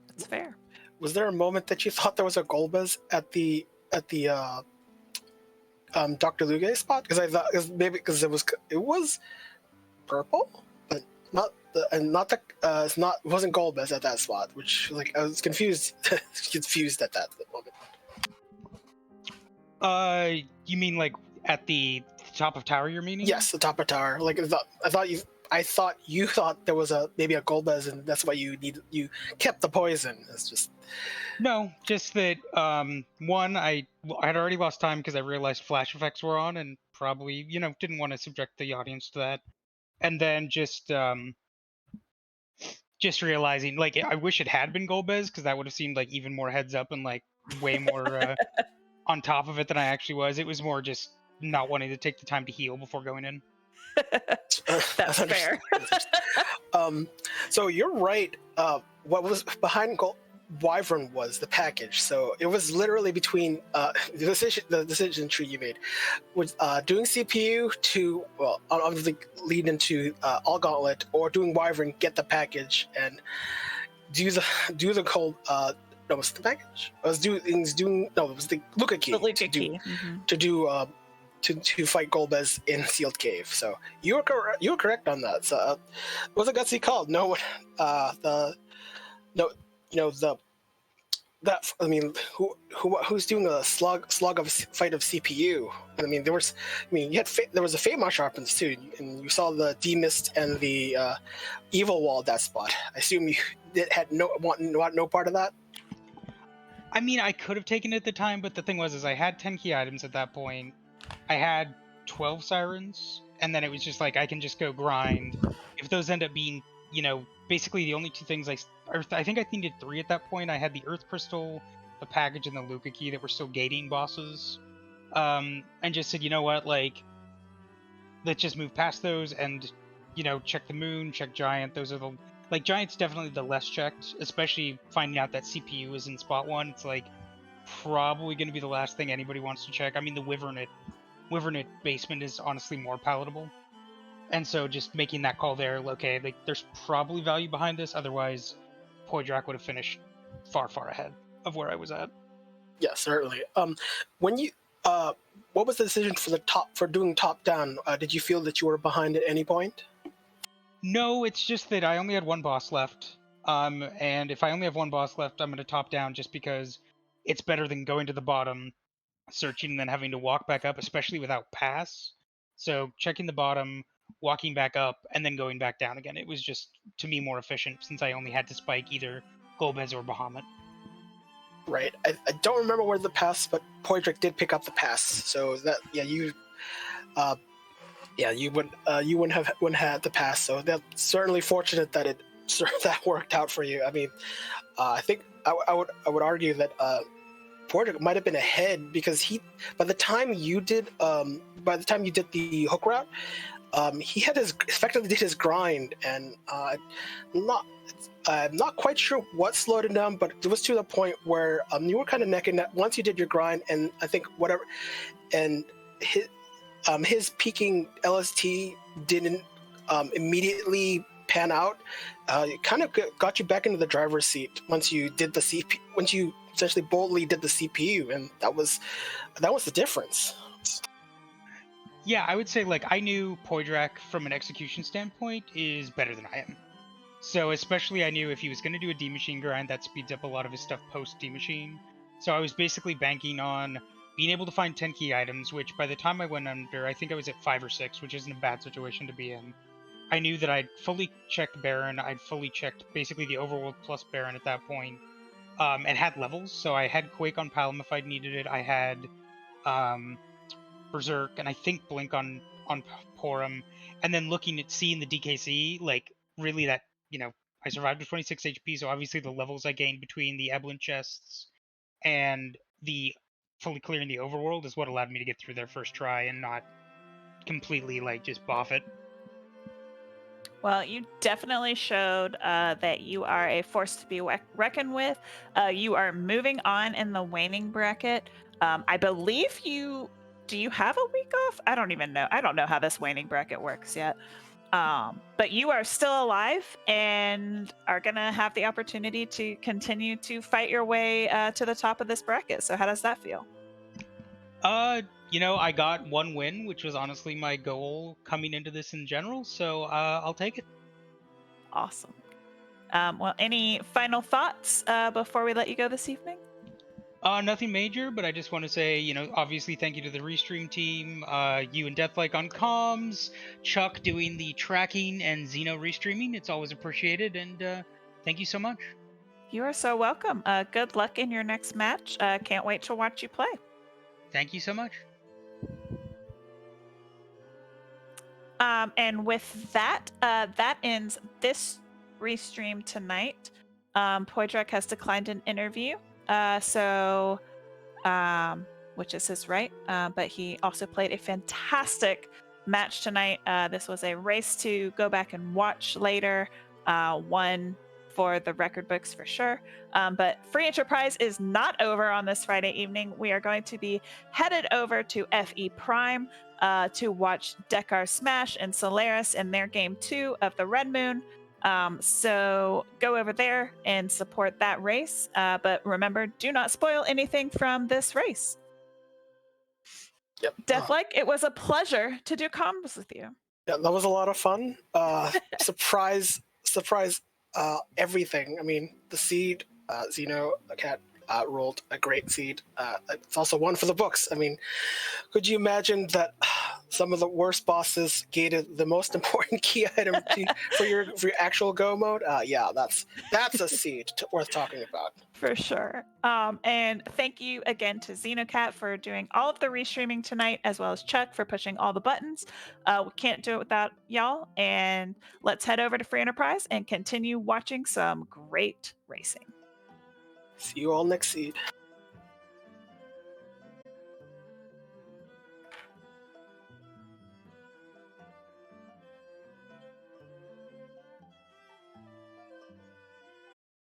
Speaker 1: That's fair.
Speaker 2: Was there a moment that you thought there was a Golbez at the Dr. Luge spot? Because I thought because it was purple, but not it wasn't Golbez at that spot, which like I was confused confused at that moment.
Speaker 3: You mean like at the top of tower? You're meaning?
Speaker 2: Yes, the top of tower. Like I thought you thought there was maybe a Golbez, and that's why you kept the poison. It's just
Speaker 3: No, just that one, I had already lost time because I realized flash effects were on, and probably didn't want to subject the audience to that. And then just realizing, like, I wish it had been Golbez because that would have seemed like even more heads up and like way more on top of it than I actually was. It was more just not wanting to take the time to heal before going in.
Speaker 1: That's fair.
Speaker 2: So you're right. What was behind Wyvern was the package. So it was literally between the decision tree you made, was doing CPU to obviously lead into All Gauntlet, or doing Wyvern, get the package, and do the cold. No, was it the package? It was it was the Luca key.
Speaker 1: The Luca key.
Speaker 2: To do to fight Golbez in Sealed Cave. So you were correct on that. So it was a gutsy call. No one, who's doing a slog of fight of CPU? I mean, there was a Fate Sharpens too, and you saw the D-Mist and the Evil Wall at that spot. I assume you had no part of that.
Speaker 3: I mean, I could have taken it at the time, but the thing was, I had 10 key items at that point. I had 12 sirens, and then it was just like, I can just go grind. If those end up being, basically the only two things I think I needed 3 at that point. I had the Earth Crystal, the package, and the Luca key that were still gating bosses. And just said, you know what, like, let's just move past those and, check the moon, check Giant. Those are like, Giant's definitely the less checked, especially finding out that CPU is in spot 1. It's like, probably going to be the last thing anybody wants to check. I mean, the Wyvernate basement is honestly more palatable. And so just making that call there, okay, like, there's probably value behind this. Otherwise, Poidrac would have finished far, far ahead of where I was at.
Speaker 2: Yeah, certainly. When you what was the decision for doing top down? Did you feel that you were behind at any point?
Speaker 3: No, it's just that I only had one boss left. And if I only have one boss left, I'm going to top down just because it's better than going to the bottom, searching, and then having to walk back up, especially without pass. So checking the bottom, walking back up, and then going back down again. It was just, to me, more efficient since I only had to spike either Golbez or Bahamut.
Speaker 2: Right. I don't remember where the pass, but Poidrac did pick up the pass. So that you wouldn't have had the pass. So that's certainly fortunate that that worked out for you. I mean, I think I would argue that Poidrac might have been ahead because by the time you did the hook route, he had effectively did his grind, and I'm not quite sure what slowed him down, but it was to the point where you were kind of neck and neck once you did your grind, and I think his peaking LST didn't immediately pan out. It kind of got you back into the driver's seat once you did the CP. Once you essentially boldly did the CPU, and that was the difference.
Speaker 3: Yeah, I would say, like, I knew Poidrac from an execution standpoint is better than I am. So especially I knew if he was going to do a D-Machine grind, that speeds up a lot of his stuff post D-Machine. So I was basically banking on being able to find 10 key items, which by the time I went under, I think I was at 5 or 6, which isn't a bad situation to be in. I knew that I'd fully checked Baron, I'd fully checked basically the Overworld plus Baron at that point, and had levels. So I had Quake on Palom if I'd needed it, I had Berserk, and I think Blink on Porum, and then seeing the DKC, like, really that, I survived with 26 HP, so obviously the levels I gained between the Eblan chests and the fully clearing the overworld is what allowed me to get through their first try and not completely like just boff it.
Speaker 1: Well, you definitely showed that you are a force to be reckoned with. You are moving on in the waning bracket. I believe you. Do you have a week off? I don't even know. I don't know how this waning bracket works yet. But you are still alive and are going to have the opportunity to continue to fight your way to the top of this bracket. So, how does that feel?
Speaker 3: I got one win, which was honestly my goal coming into this in general. So I'll take it.
Speaker 1: Awesome. Well, any final thoughts before we let you go this evening?
Speaker 3: Nothing major, but I just want to say, obviously thank you to the Restream team, you and Deathlike on comms, Chuck doing the tracking, and Xeno restreaming. It's always appreciated, and thank you so much.
Speaker 1: You are so welcome. Good luck in your next match. Can't wait to watch you play.
Speaker 3: Thank you so much.
Speaker 1: And with that, that ends this restream tonight. Poidrac has declined an interview, which is his right, but he also played a fantastic match tonight. This was a race to go back and watch later, one for the record books for sure. But Free Enterprise is not over on this Friday evening. We are going to be headed over to FE Prime to watch Dekar Smash and Solaris in their game 2 of the Red Moon. So go over there and support that race. But remember, do not spoil anything from this race.
Speaker 2: Yep.
Speaker 1: Deathlike, it was a pleasure to do combos with you.
Speaker 2: Yeah, that was a lot of fun. Surprise everything. I mean, the seed, Xeno, the cat, rolled a great seed. It's also one for the books. I mean, could you imagine that some of the worst bosses gated the most important key item for your actual go mode? Yeah, that's a seed worth talking about.
Speaker 1: For sure. And thank you again to Xenocat for doing all of the restreaming tonight, as well as Chuck for pushing all the buttons. We can't do it without y'all. And let's head over to Free Enterprise and continue watching some great racing.
Speaker 2: See you all next seed.